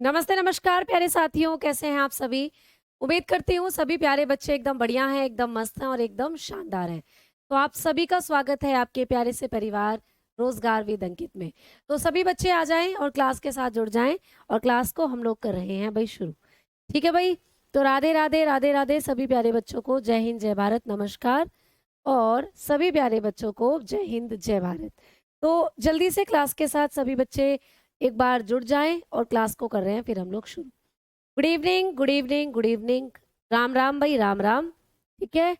नमस्ते, नमस्कार प्यारे साथियों, कैसे हैं आप सभी? उम्मीद करती हूँ सभी प्यारे बच्चे एकदम बढ़िया हैं, एकदम मस्त हैं और एकदम शानदार हैं। तो आप सभी का स्वागत है आपके प्यारे से परिवार रोजगार विद अंकित में। तो सभी बच्चे आ जाएं और क्लास के साथ जुड़ जाएं और क्लास को हम लोग कर रहे हैं भाई शुरू। ठीक है भाई? तो राधे राधे राधे राधे सभी प्यारे बच्चों को जय हिंद, जय भारत, नमस्कार। और सभी प्यारे बच्चों को जय हिंद, जय भारत। तो जल्दी से क्लास के साथ सभी बच्चे एक बार जुड़ जाएं और क्लास को कर रहे हैं फिर हम लोग शुरू। Good evening, good evening, good evening. Ram Ram भाई, राम राम। ठीक है।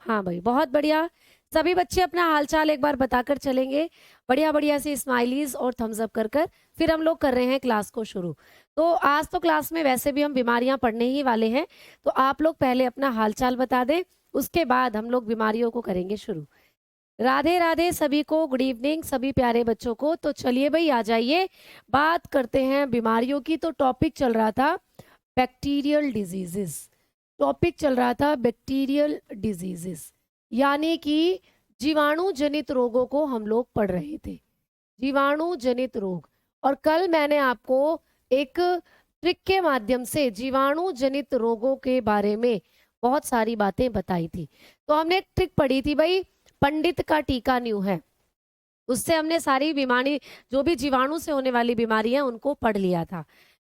हाँ भाई, बहुत बढ़िया। सभी बच्चे अपना हालचाल एक बार बताकर चलेंगे, बढ़िया बढ़िया सी स्माइलीज और थम्स अप कर कर फिर हम लोग कर रहे हैं क्लास को शुरू। तो आज तो क्लास में वैसे भी हम बीमारियां पढ़ने ही वाले हैं, तो आप लोग पहले अपना हालचाल बता दें, उसके बाद हम लोग बीमारियों को करेंगे शुरू। राधे राधे सभी को, गुड इवनिंग सभी प्यारे बच्चों को। तो चलिए भाई आ जाइए, बात करते हैं बीमारियों की। तो टॉपिक चल रहा था बैक्टीरियल डिजीजेस, टॉपिक चल रहा था बैक्टीरियल डिजीजेस, यानी कि जीवाणु जनित रोगों को हम लोग पढ़ रहे थे, जीवाणु जनित रोग। और कल मैंने आपको एक ट्रिक के माध्यम से जीवाणु जनित रोगों के बारे में बहुत सारी बातें बताई थी। तो हमने एक ट्रिक पढ़ी थी भाई, पंडित का टीका न्यू है। उससे हमने सारी बीमारी, जो भी जीवाणु से होने वाली बीमारी है, उनको पढ़ लिया था।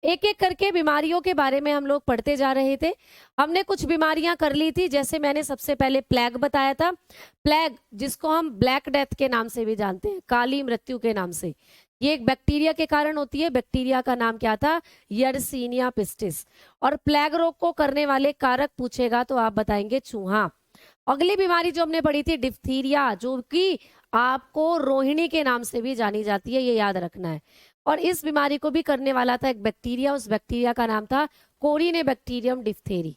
एक एक करके बीमारियों के बारे में हम लोग पढ़ते जा रहे थे। हमने कुछ बीमारियां कर ली थी, जैसे मैंने सबसे पहले प्लेग बताया था। प्लेग जिसको हम ब्लैक डेथ के नाम से भी जानते हैं, काली मृत्यु के नाम से, ये एक बैक्टीरिया के कारण होती है। बैक्टीरिया का नाम क्या था? यर्सीनिया पिस्टिस। और प्लेग रोग को करने वाले कारक पूछेगा तो आप बताएंगे चूहा। अगली बीमारी जो हमने पढ़ी थी डिप्थीरिया, जो कि आपको रोहिणी के नाम से भी जानी जाती है, ये याद रखना है। और इस बीमारी को भी करने वाला था एक बैक्टीरिया, उस बैक्टीरिया का नाम था कोरिनेबैक्टीरियम डिप्थेरी,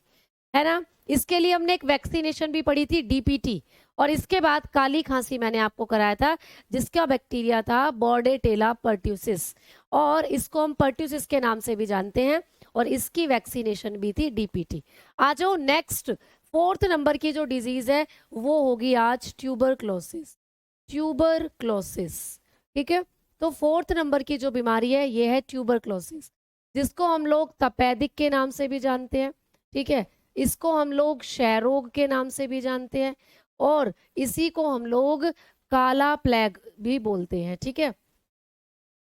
है ना। इसके लिए हमने एक वैक्सीनेशन भी पढ़ी थी, डीपीटी। और इसके बाद काली खांसी मैंने आपको कराया था, जिसका बैक्टीरिया था बॉर्डेटेला पर्ट्यूसिस, और इसको हम पर्ट्यूसिस के नाम से भी जानते हैं, और इसकी वैक्सीनेशन भी थी डीपीटी। आ जाओ नेक्स्ट, फोर्थ नंबर की जो डिजीज है वो होगी आज ट्यूबरक्लोसिस, ट्यूबरक्लोसिस। ठीक है, तो फोर्थ नंबर की जो बीमारी है ये है ट्यूबरक्लोसिस, जिसको हम लोग तपेदिक के नाम से भी जानते हैं। ठीक है, इसको हम लोग क्षय रोग के नाम से भी जानते हैं, और इसी को हम लोग काला प्लेग भी बोलते हैं। ठीक है,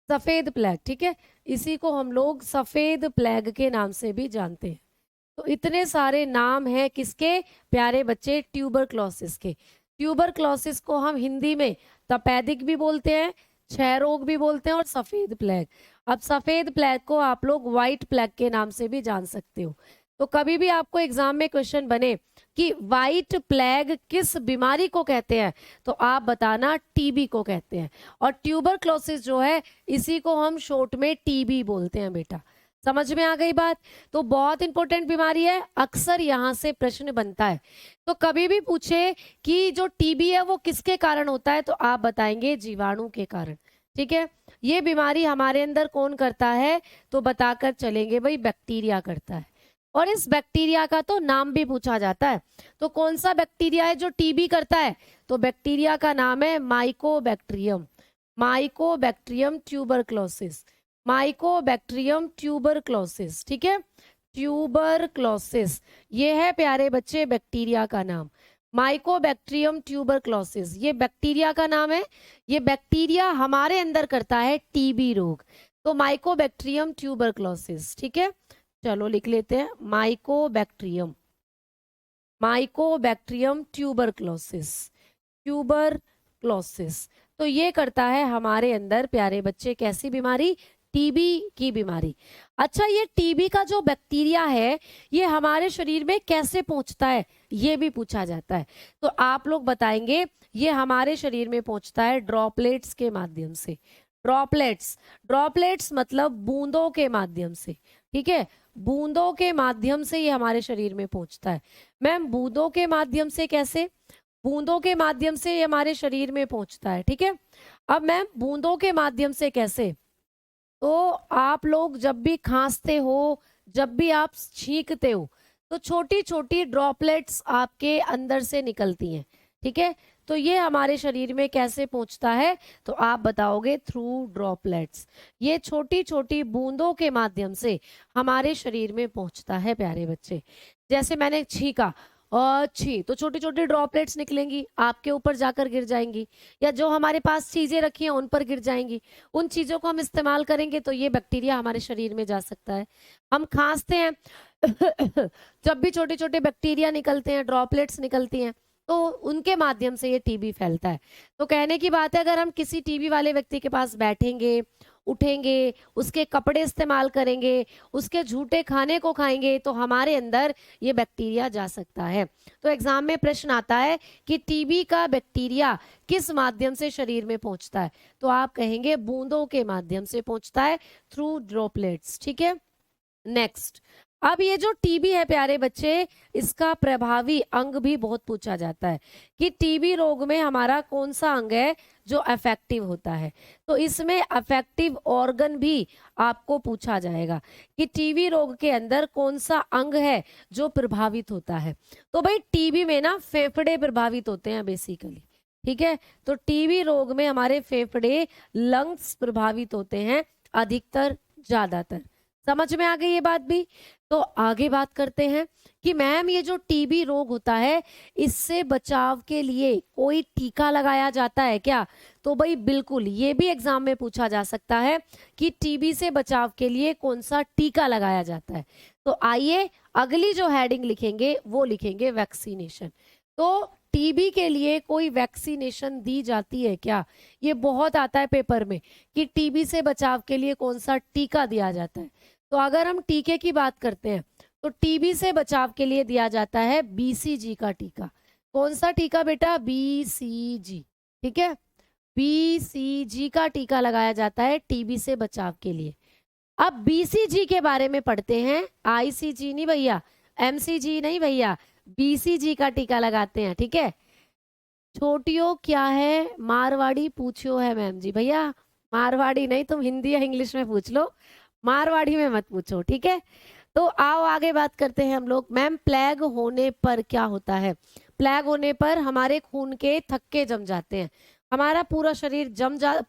सफेद प्लेग। ठीक है, इसी को हम लोग सफेद प्लेग के नाम से भी जानते हैं। तो इतने सारे नाम हैं किसके प्यारे बच्चे? ट्यूबरक्लोसिस के। ट्यूबरक्लोसिस को हम हिंदी में तपेदिक भी बोलते हैं, क्षय रोग भी बोलते हैं, और सफेद प्लेग। अब सफेद प्लेग को आप लोग व्हाइट प्लेग के नाम से भी जान सकते हो। तो कभी भी आपको एग्जाम में क्वेश्चन बने कि व्हाइट प्लेग किस बीमारी को कहते हैं, तो आप बताना टीबी को कहते हैं। और ट्यूबरक्लोसिस जो है, इसी को हम शॉर्ट में टीबी बोलते हैं बेटा। समझ में आ गई बात? तो बहुत इंपॉर्टेंट बीमारी है, अक्सर यहां से प्रश्न बनता है। तो कभी भी पूछे कि जो टीबी है वो किसके कारण होता है, तो आप बताएंगे जीवाणु के कारण। ठीक है, ये बीमारी हमारे अंदर कौन करता है, तो बताकर चलेंगे भाई बैक्टीरिया करता है। और इस बैक्टीरिया का तो नाम भी पूछा जाता है। तो कौन सा बैक्टीरिया है जो टीबी करता है, तो बैक्टीरिया का नाम है Mycobacterium, Mycobacterium tuberculosis, Mycobacterium tuberculosis. ठीक है, ट्यूबरक्लोसिस ये है प्यारे बच्चे बैक्टीरिया का नाम, माइकोबैक्टीरियम ट्यूबरक्लोसिस ये बैक्टीरिया का नाम है। ये बैक्टीरिया हमारे अंदर करता है टीबी रोग, तो माइकोबैक्टीरियम ट्यूबरक्लोसिस। ठीक है, चलो लिख लेते हैं माइकोबैक्टीरियम, माइकोबैक्टीरियम ट्यूबरक्लोसिस, ट्यूबरक्लोसिस। तो ये करता है हमारे अंदर प्यारे बच्चे कैसी बीमारी? टीबी की बीमारी। अच्छा, ये टीबी का जो बैक्टीरिया है ये हमारे शरीर में कैसे पहुंचता है, ये भी पूछा जाता है। तो आप लोग बताएंगे ये हमारे शरीर में पहुंचता है ड्रॉपलेट्स के माध्यम से। ड्रॉपलेट्स, ड्रॉपलेट्स मतलब बूंदों के माध्यम से। ठीक है, बूंदों के माध्यम से ये हमारे शरीर में पहुंचता है। मैम बूंदों के माध्यम से कैसे? बूंदों के माध्यम से ये हमारे शरीर में पहुंचता है। ठीक है, अब मैम बूंदों के माध्यम से कैसे? तो आप लोग जब भी खांसते हो, जब भी आप छींकते हो, तो छोटी छोटी ड्रॉपलेट्स आपके अंदर से निकलती हैं। ठीक है, तो ये हमारे शरीर में कैसे पहुंचता है, तो आप बताओगे थ्रू ड्रॉपलेट्स। ये छोटी छोटी बूंदों के माध्यम से हमारे शरीर में पहुंचता है प्यारे बच्चे। जैसे मैंने छींका और छी, तो छोटी छोटी ड्रॉपलेट्स निकलेंगी, आपके ऊपर जाकर गिर जाएंगी, या जो हमारे पास चीजें रखी हैं उन पर गिर जाएंगी। उन चीजों को हम इस्तेमाल करेंगे तो ये बैक्टीरिया हमारे शरीर में जा सकता है। हम खांसते हैं जब भी छोटे छोटे बैक्टीरिया निकलते हैं, ड्रॉपलेट्स निकलती हैं, तो उनके माध्यम से ये टीबी फैलता है। तो कहने की बात है, अगर हम किसी टीबी वाले व्यक्ति के पास बैठेंगे, उठेंगे, उसके कपड़े इस्तेमाल करेंगे, उसके झूठे खाने को खाएंगे, तो हमारे अंदर ये बैक्टीरिया जा सकता है। तो एग्जाम में प्रश्न आता है कि टीबी का बैक्टीरिया किस माध्यम से शरीर में पहुंचता है, तो आप कहेंगे बूंदों के माध्यम से पहुंचता है, थ्रू ड्रॉपलेट्स। ठीक है, नेक्स्ट। अब ये जो टीबी है प्यारे बच्चे, इसका प्रभावी अंग भी बहुत पूछा जाता है कि टीबी रोग में हमारा कौन सा अंग है जो अफेक्टिव होता है। तो इसमें अफेक्टिव ऑर्गन भी आपको पूछा जाएगा कि टीबी रोग के अंदर कौन सा अंग है जो प्रभावित होता है। तो भाई टीबी में ना फेफड़े प्रभावित होते हैं बेसिकली। ठीक है, तो टीबी रोग में हमारे फेफड़े, लंग्स प्रभावित होते हैं अधिकतर, ज्यादातर। समझ में आ गई ये बात भी। तो आगे बात करते हैं कि मैम ये जो टीबी रोग होता है, इससे बचाव के लिए कोई टीका लगाया जाता है क्या? तो भाई बिल्कुल, ये भी एग्जाम में पूछा जा सकता है कि टीबी से बचाव के लिए कौन सा टीका लगाया जाता है। तो आइए अगली जो हेडिंग लिखेंगे वो लिखेंगे वैक्सीनेशन। तो टीबी के लिए कोई वैक्सीनेशन दी जाती है क्या? ये बहुत आता है पेपर में कि टीबी से बचाव के लिए कौन सा टीका दिया जाता है। तो अगर हम टीके की बात करते हैं तो टीबी से बचाव के लिए दिया जाता है बीसीजी का टीका। कौन सा टीका बेटा? बीसीजी। ठीक है, बीसीजी का टीका लगाया जाता है टीबी से बचाव के लिए। अब बीसीजी के बारे में पढ़ते हैं, आईसीजी नहीं भैया, एमसीजी नहीं भैया, बीसीजी का टीका लगाते हैं। ठीक है, छोटियों क्या है? मारवाड़ी पूछो है मैम जी। भैया मारवाड़ी नहीं, तुम हिंदी या इंग्लिश में पूछ लो, मारवाड़ी में मत पूछो। ठीक है, तो आओ आगे बात करते हैं हम लोग। मैम प्लेग होने पर क्या होता है? प्लेग होने पर हमारे खून के थक्के जम जाते हैं, हमारा पूरा शरीर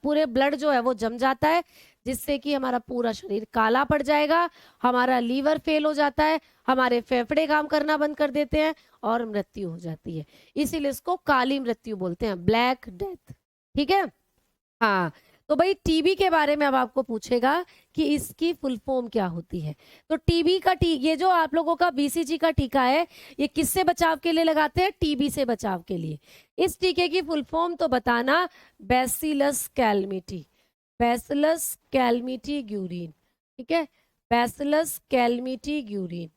पूरे ब्लड जो है वो जम जाता है, जिससे कि हमारा पूरा शरीर काला पड़ जाएगा, हमारा लीवर फेल हो जाता है, हमारे फेफड़े काम करना बंद कर देते हैं और मृत्यु हो जाती है। इसीलिए इसको काली मृत्यु बोलते हैं, ब्लैक डेथ। ठीक है, हाँ। तो भाई टीबी के बारे में अब आपको पूछेगा कि इसकी फुल फॉर्म क्या होती है। तो टीबी का ये जो आप लोगों का बीसीजी का टीका है, ये किससे बचाव के लिए लगाते हैं? टीबी से बचाव के लिए। इस टीके की फुल फॉर्म तो बताना, bacillus calamity, bacillus calamity Guérin. ठीक है, bacillus calamity Guérin,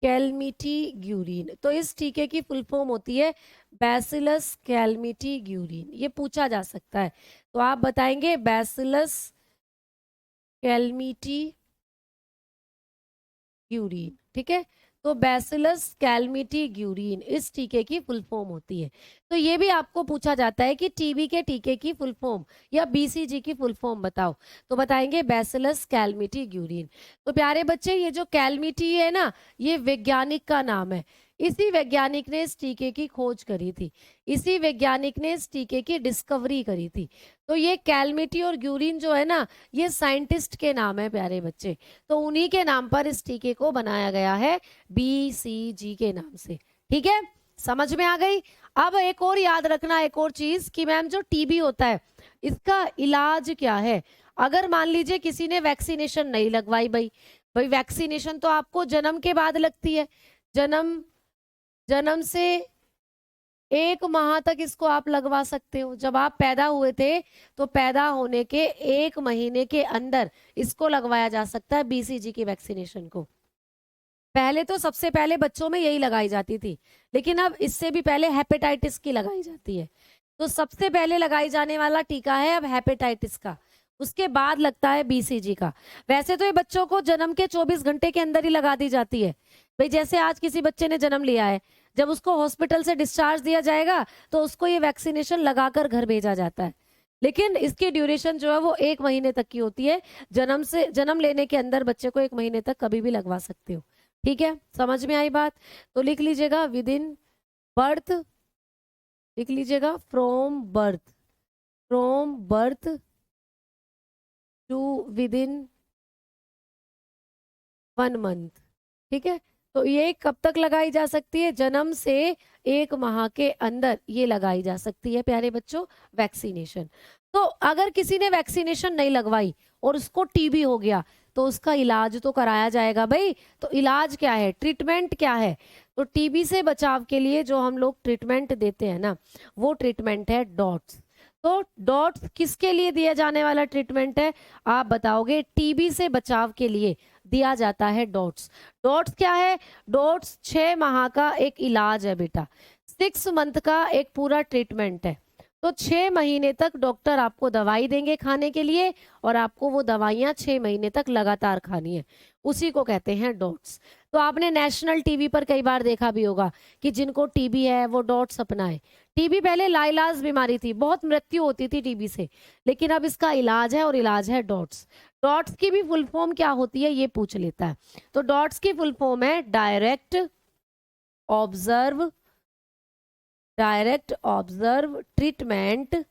calamity Guérin. तो इस टीके की फुल फॉर्म होती है बैसिलस कैलमिटी ग्यूरिन। ये पूछा जा सकता है, तो आप बताएंगे बैसिलस कैलमिटी ग्यूरिन। ठीक है, तो बैसिलस कैलमिटी ग्यूरिन इस टीके की फुल फॉर्म होती है। तो ये भी आपको पूछा जाता है कि टीबी के टीके की फुल फॉर्म या बीसीजी की फुल फॉर्म बताओ, तो बताएंगे बैसिलस कैलमिटी ग्यूरिन। तो प्यारे बच्चे, ये जो कैलमिटी है ना, ये वैज्ञानिक का नाम है। इसी वैज्ञानिक ने इस टीके की खोज करी थी, इसी वैज्ञानिक ने इस टीके की डिस्कवरी करी थी। तो ये कैलमिटी और ग्यूरिन जो है ना, ये साइंटिस्ट के नाम है प्यारे बच्चे। तो उन्हीं के नाम पर इस टीके को बनाया गया है, बीसीजी के नाम से। ठीक है, समझ में आ गई। अब एक और याद रखना, एक और चीज कि मैम जो टीबी होता है इसका इलाज क्या है। अगर मान लीजिए किसी ने वैक्सीनेशन नहीं लगवाई, भाई वैक्सीनेशन तो आपको जन्म के बाद लगती है, जन्म से 1 माह तक इसको आप लगवा सकते हो। जब आप पैदा हुए थे तो पैदा होने के 1 महीने के अंदर इसको लगवाया जा सकता है बीसीजी की वैक्सीनेशन को। पहले तो सबसे पहले बच्चों में यही लगाई जाती थी, लेकिन अब इससे भी पहले हेपेटाइटिस की लगाई जाती है। तो सबसे पहले लगाई जाने वाला टीका है अब हेपेटाइटिस का, उसके बाद लगता है बीसीजी का। वैसे तो ये बच्चों को जन्म के 24 घंटे के अंदर ही लगा दी जाती है। भाई जैसे आज किसी बच्चे ने जन्म लिया है, जब उसको हॉस्पिटल से डिस्चार्ज दिया जाएगा तो उसको ये वैक्सीनेशन लगाकर घर भेजा जाता है, लेकिन इसकी ड्यूरेशन जो है वो 1 महीने तक की होती है। जन्म लेने के अंदर बच्चे को 1 महीने तक कभी भी लगवा सकते हो। ठीक है, समझ में आई बात? तो लिख लीजिएगा, विद इन बर्थ लिख लीजिएगा, from birth to within 1 month. ठीक है, तो ये कब तक लगाई जा सकती है? जन्म से 1 माह के अंदर ये लगाई जा सकती है प्यारे बच्चों, वैक्सीनेशन। तो अगर किसी ने वैक्सीनेशन नहीं लगवाई और उसको टीबी हो गया तो उसका इलाज तो कराया जाएगा भाई। तो इलाज क्या है, ट्रीटमेंट क्या है? तो टीबी से बचाव के लिए जो हम लोग ट्रीटमेंट देते हैं ना, वो ट्रीटमेंट है डॉट्स। तो डॉट्स किसके लिए दिया जाने वाला ट्रीटमेंट है? आप बताओगे। टीबी से बचाव के लिए दिया जाता है डॉट्स। डॉट्स क्या है? डॉट्स 6 माह का एक इलाज है बेटा, 6 मंथ का एक पूरा ट्रीटमेंट है। तो 6 महीने तक डॉक्टर आपको दवाई देंगे खाने के लिए, और आपको वो दवाइयाँ 6 महीने तक लगातार खानी है, उसी को कहते हैं डॉट्स। तो आपने नेशनल टीवी पर कई बार देखा भी होगा कि जिनको टीबी है वो डॉट्स अपनाए। टीबी पहले लाइलाज बीमारी थी, बहुत मृत्यु होती थी टीबी से, लेकिन अब इसका इलाज है, और इलाज है डॉट्स। डॉट्स की भी फुल फॉर्म क्या होती है ये पूछ लेता है। तो डॉट्स की फुल फॉर्म है direct observe treatment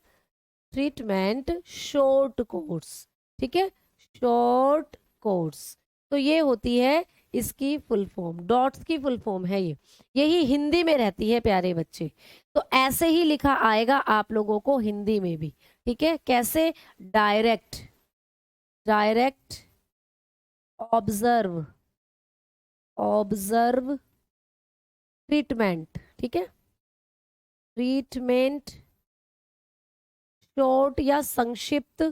short course. ठीक है, शॉर्ट कोर्स। तो ये होती है इसकी फुल फॉर्म, डॉट्स की फुल फॉर्म है ये। यही हिंदी में रहती है प्यारे बच्चे, तो ऐसे ही लिखा आएगा आप लोगों को हिंदी में भी। ठीक है, कैसे? Direct observe treatment. ठीक है, ट्रीटमेंट शॉर्ट या संक्षिप्त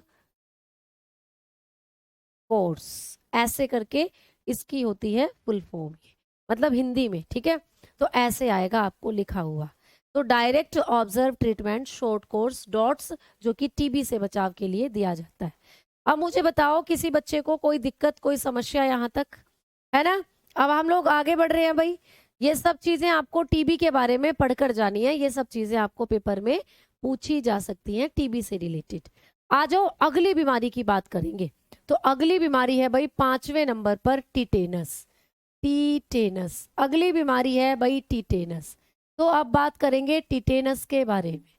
कोर्स, ऐसे करके इसकी होती है फुल फॉर्म, मतलब हिंदी में। ठीक है, तो ऐसे आएगा आपको लिखा हुआ। तो direct observe treatment short course dots, जो कि टीबी से बचाव के लिए दिया जाता है। अब मुझे बताओ, किसी बच्चे को कोई दिक्कत, कोई समस्या यहाँ तक है ना? अब हम लोग आगे बढ़ रहे हैं भाई। ये सब चीजें आपको टीबी के बारे में पढ़कर जानी है, ये सब चीजें आपको पेपर में पूछी जा सकती हैं टीबी से रिलेटेड। आ जाओ, अगली बीमारी की बात करेंगे। तो अगली बीमारी है भाई 5वें नंबर पर टीटेनस। अगली बीमारी है भाई टीटेनस। तो अब बात करेंगे टीटेनस के बारे में।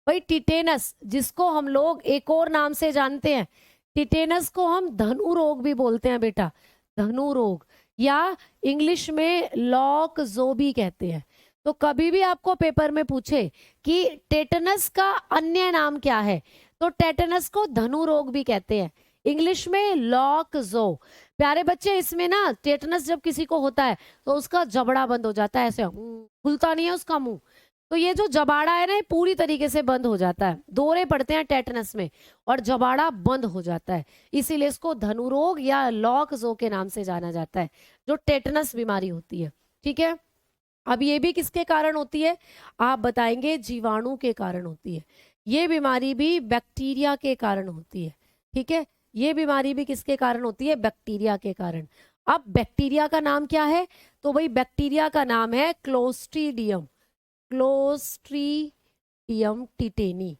भाई टीटेनस, जिसको हम लोग एक और नाम से जानते हैं, टीटेनस को हम धनु रोग भी बोलते हैं बेटा, धनु रोग, या इंग्लिश में लॉक जो भी कहते हैं। तो कभी भी आपको पेपर में पूछे कि टेटनस का अन्य नाम क्या है, तो टेटनस को धनु रोग भी कहते हैं, इंग्लिश में लॉक जो। प्यारे बच्चे, इसमें ना टेटनस जब किसी को होता है तो उसका जबड़ा बंद हो जाता है, ऐसे खुलता नहीं है उसका मुंह। तो ये जो जबाड़ा है ना, ये पूरी तरीके से बंद हो जाता है, दौरे पड़ते हैं टेटनस में और जबाड़ा बंद हो जाता है, इसीलिए इसको धनुरोग या लॉक जो के नाम से जाना जाता है, जो टेटनस बीमारी होती है। ठीक है, अब ये भी किसके कारण होती है? आप बताएंगे, जीवाणु के कारण होती है। ये बीमारी भी बैक्टीरिया के कारण होती है। ठीक है, ये बीमारी भी किसके कारण होती है? बैक्टीरिया के कारण। अब बैक्टीरिया का नाम क्या है? तो भाई बैक्टीरिया का नाम है क्लोस्ट्रीडियम टीटेनी।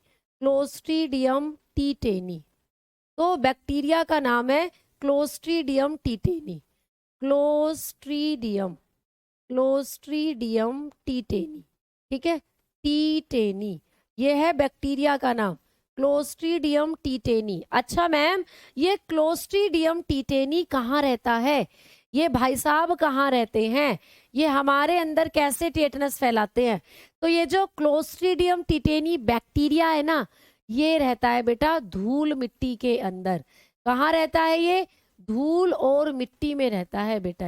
तो बैक्टीरिया का नाम है क्लोस्ट्रीडियम टीटेनी। ठीक है, टीटेनी, ये है बैक्टीरिया का नाम, क्लोस्ट्रीडियम टीटेनी। अच्छा मैम, ये क्लोस्ट्रीडियम टीटेनी कहाँ रहता है? ये भाई साहब कहाँ रहते हैं? ये हमारे अंदर कैसे टेटनस फैलाते हैं? तो ये जो क्लोस्ट्रीडियम टीटेनी बैक्टीरिया है ना, ये रहता है बेटा धूल मिट्टी के अंदर। कहाँ रहता है ये? धूल और मिट्टी में रहता है बेटा।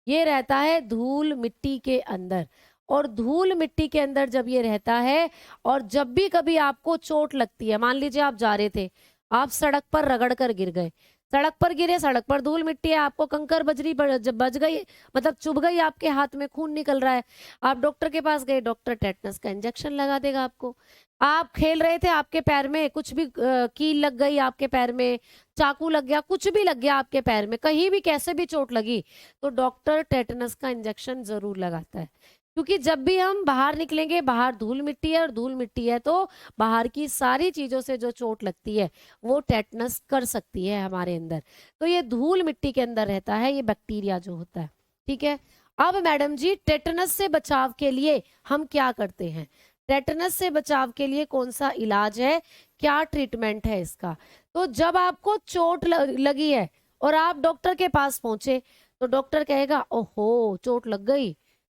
ये रहता है धूल मिट्टी के अंदर। और धूल मिट्टी के अंदर जब ये रहता है, और जब भी कभी आपको चोट लगती है, मान लीजिए आप जा रहे थे, आप सड़क पर रगड़ कर गिर गए, सड़क पर गिरे, सड़क पर धूल मिट्टी है, आपको कंकर बजरी जब बज गई, मतलब चुभ गई, आपके हाथ में खून निकल रहा है, आप डॉक्टर के पास गए, डॉक्टर टेटनस का इंजेक्शन लगा देगा आपको। आप खेल रहे थे, आपके पैर में कुछ भी कील लग गई, आपके पैर में चाकू लग गया, कुछ भी लग गया आपके पैर में, कहीं भी कैसे भी चोट लगी, तो डॉक्टर टेटनस का इंजेक्शन जरूर लगाता है। क्योंकि जब भी हम बाहर निकलेंगे, बाहर धूल मिट्टी है, और धूल मिट्टी है तो बाहर की सारी चीजों से जो चोट लगती है वो टेटनस कर सकती है हमारे अंदर। तो ये धूल मिट्टी के अंदर रहता है, ये बैक्टीरिया जो होता है। ठीक है, अब मैडम जी, टेटनस से बचाव के लिए हम क्या करते हैं? टेटनस से बचाव के लिए कौन सा इलाज है, क्या ट्रीटमेंट है इसका। तो जब आपको चोट लगी है और आप डॉक्टर के पास पहुंचे तो डॉक्टर कहेगा ओहो चोट लग गई,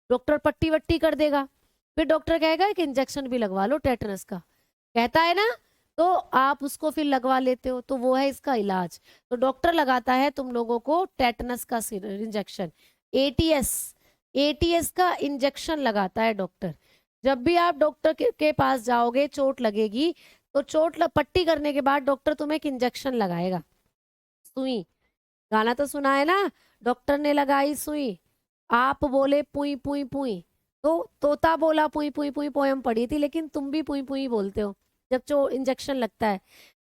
डॉक्टर पट्टी वट्टी कर देगा, फिर डॉक्टर कहेगा एक इंजेक्शन भी लगवा लो टेटनस का, कहता है ना, तो आप उसको फिर लगवा लेते हो, तो वो है इसका इलाज। तो डॉक्टर लगाता है तुम लोगों को टेटनस का इंजेक्शन, एटीएस, एटीएस का इंजेक्शन लगाता है डॉक्टर। जब भी आप डॉक्टर के पास जाओगे चोट लगेगी तो पट्टी करने के बाद डॉक्टर तुम्हें एक इंजेक्शन लगाएगा, सुई। गाना तो सुना है ना, डॉक्टर ने लगाई सुई, आप बोले पुई पुई पुई, तो तोता बोला पुई पुई पुई पोयम पढ़ी थी, लेकिन तुम भी पुई पुई बोलते हो जब इंजेक्शन लगता है।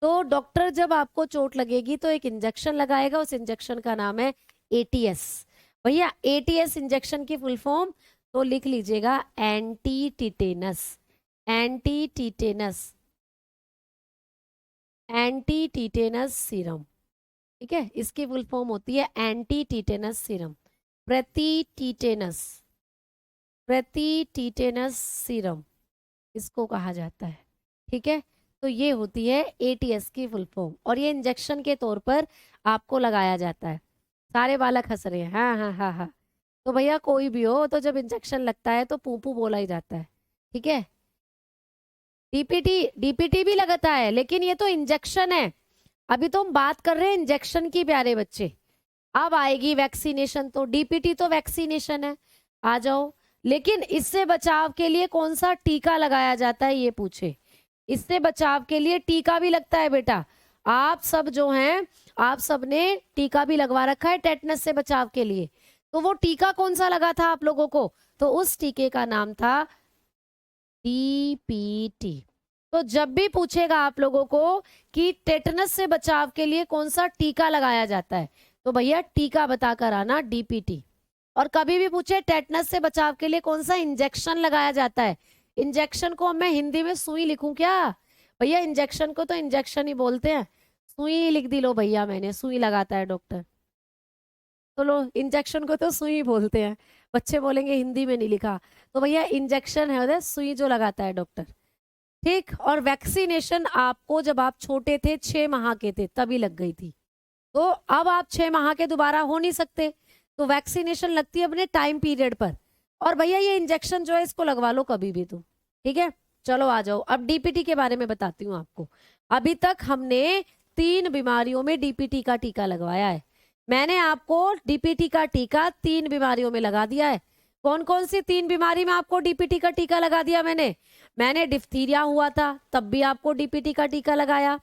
तो डॉक्टर जब आपको चोट लगेगी तो एक इंजेक्शन लगाएगा, उस इंजेक्शन का नाम है एटीएस। भैया एटीएस इंजेक्शन की फुल फॉर्म तो लिख लीजिएगा, anti tetanus, anti tetanus, anti tetanus serum, ठीक है। इसकी फुल फॉर्म होती है एंटी टिटेनस सीरम, प्रति टिटेनस, प्रति टिटेनस सीरम इसको कहा जाता है, ठीक है। तो ये होती है एटीएस की फुल फॉर्म, और ये इंजेक्शन के तौर पर आपको लगाया जाता है। सारे बालक हंस रहे हैं, हाँ हाँ हाँ हाँ। तो भैया कोई भी हो तो जब इंजेक्शन लगता है तो पूपू बोला ही जाता है, ठीक है। डीपीटी, डीपीटी भी लगता है, लेकिन ये तो इंजेक्शन है। अभी तो हम बात कर रहे हैं इंजेक्शन की प्यारे बच्चे। अब आएगी वैक्सीनेशन, तो डीपीटी तो वैक्सीनेशन है, आ जाओ। लेकिन इससे बचाव के लिए कौन सा टीका लगाया जाता है ये पूछे। इससे बचाव के लिए टीका भी लगता है बेटा। आप सब जो हैं, आप सब ने टीका भी लगवा रखा है टेटनस से बचाव के लिए। तो वो टीका कौन सा लगा था आप लोगों को, तो उस टीके का नाम था डीपीटी। तो जब भी पूछेगा आप लोगों को कि टेटनस से बचाव के लिए कौन सा टीका लगाया जाता है, तो भैया टीका बताकर आना डीपीटी। और कभी भी पूछे टेटनस से बचाव के लिए कौन सा इंजेक्शन लगाया जाता है, इंजेक्शन को मैं हिंदी में सुई लिखूं क्या, भैया इंजेक्शन को तो इंजेक्शन ही बोलते हैं, सुई लिख दी लो भैया, मैंने सुई लगाता है डॉक्टर, तो लो इंजेक्शन को तो सुई बोलते हैं, बच्चे बोलेंगे हिंदी में नहीं लिखा, तो भैया इंजेक्शन है सुई जो लगाता है डॉक्टर, ठीक। और वैक्सीनेशन आपको जब आप छोटे थे 6 माह के थे तभी लग गई थी, तो अब आप 6 माह के दोबारा हो नहीं सकते, तो वैक्सीनेशन लगती है अपने टाइम पीरियड पर। और भैया ये इंजेक्शन जो है इसको लगवा लो कभी भी तुम, ठीक है। चलो आ जाओ, अब डीपीटी के बारे में बताती हूँ आपको। अभी तक हमने 3 बीमारियों में डीपीटी का टीका लगवाया है। मैंने आपको डीपीटी का टीका 3 बीमारियों में लगा दिया है। कौन कौन सी 3 बीमारी में आपको डीपीटी का टीका लगा दिया मैंने डिप्थीरिया हुआ था तब भी आपको डीपीटी का टीका लगाया,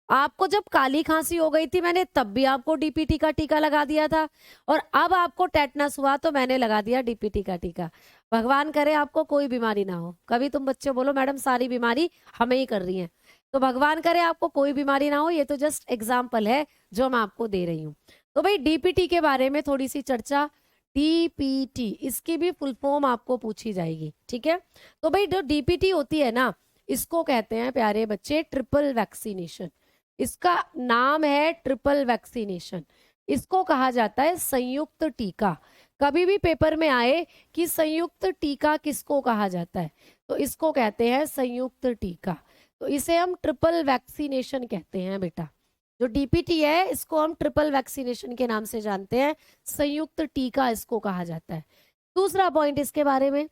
आपको जब काली खांसी हो गई थी मैंने तब भी आपको डीपीटी का टीका लगा दिया था, और अब आपको टेटनस हुआ तो मैंने लगा दिया डीपीटी का टीका। भगवान करे आपको कोई बीमारी ना हो, कभी तुम बच्चे बोलो मैडम सारी बीमारी हमें ही कर रही है, तो भगवान करे आपको कोई बीमारी ना हो, ये तो जस्ट एग्जाम्पल है जो मैं आपको दे रही हूँ। तो भाई डीपीटी के बारे में थोड़ी सी चर्चा, डीपीटी इसकी भी फुल फॉर्म आपको पूछी जाएगी, ठीक है। तो भाई जो डीपीटी होती है ना, इसको कहते हैं प्यारे बच्चे ट्रिपल वैक्सीनेशन, इसका नाम है ट्रिपल वैक्सीनेशन, इसको कहा जाता है संयुक्त टीका। कभी भी पेपर में आए कि संयुक्त टीका किसको कहा जाता है, तो इसको कहते हैं संयुक्त टीका, तो इसे हम ट्रिपल वैक्सीनेशन कहते हैं बेटा। जो डीपीटी है इसको हम ट्रिपल वैक्सीनेशन के नाम से जानते हैं, संयुक्त टीका इसको कहा जाता है। दूसरा पॉइंट इसके बारे में,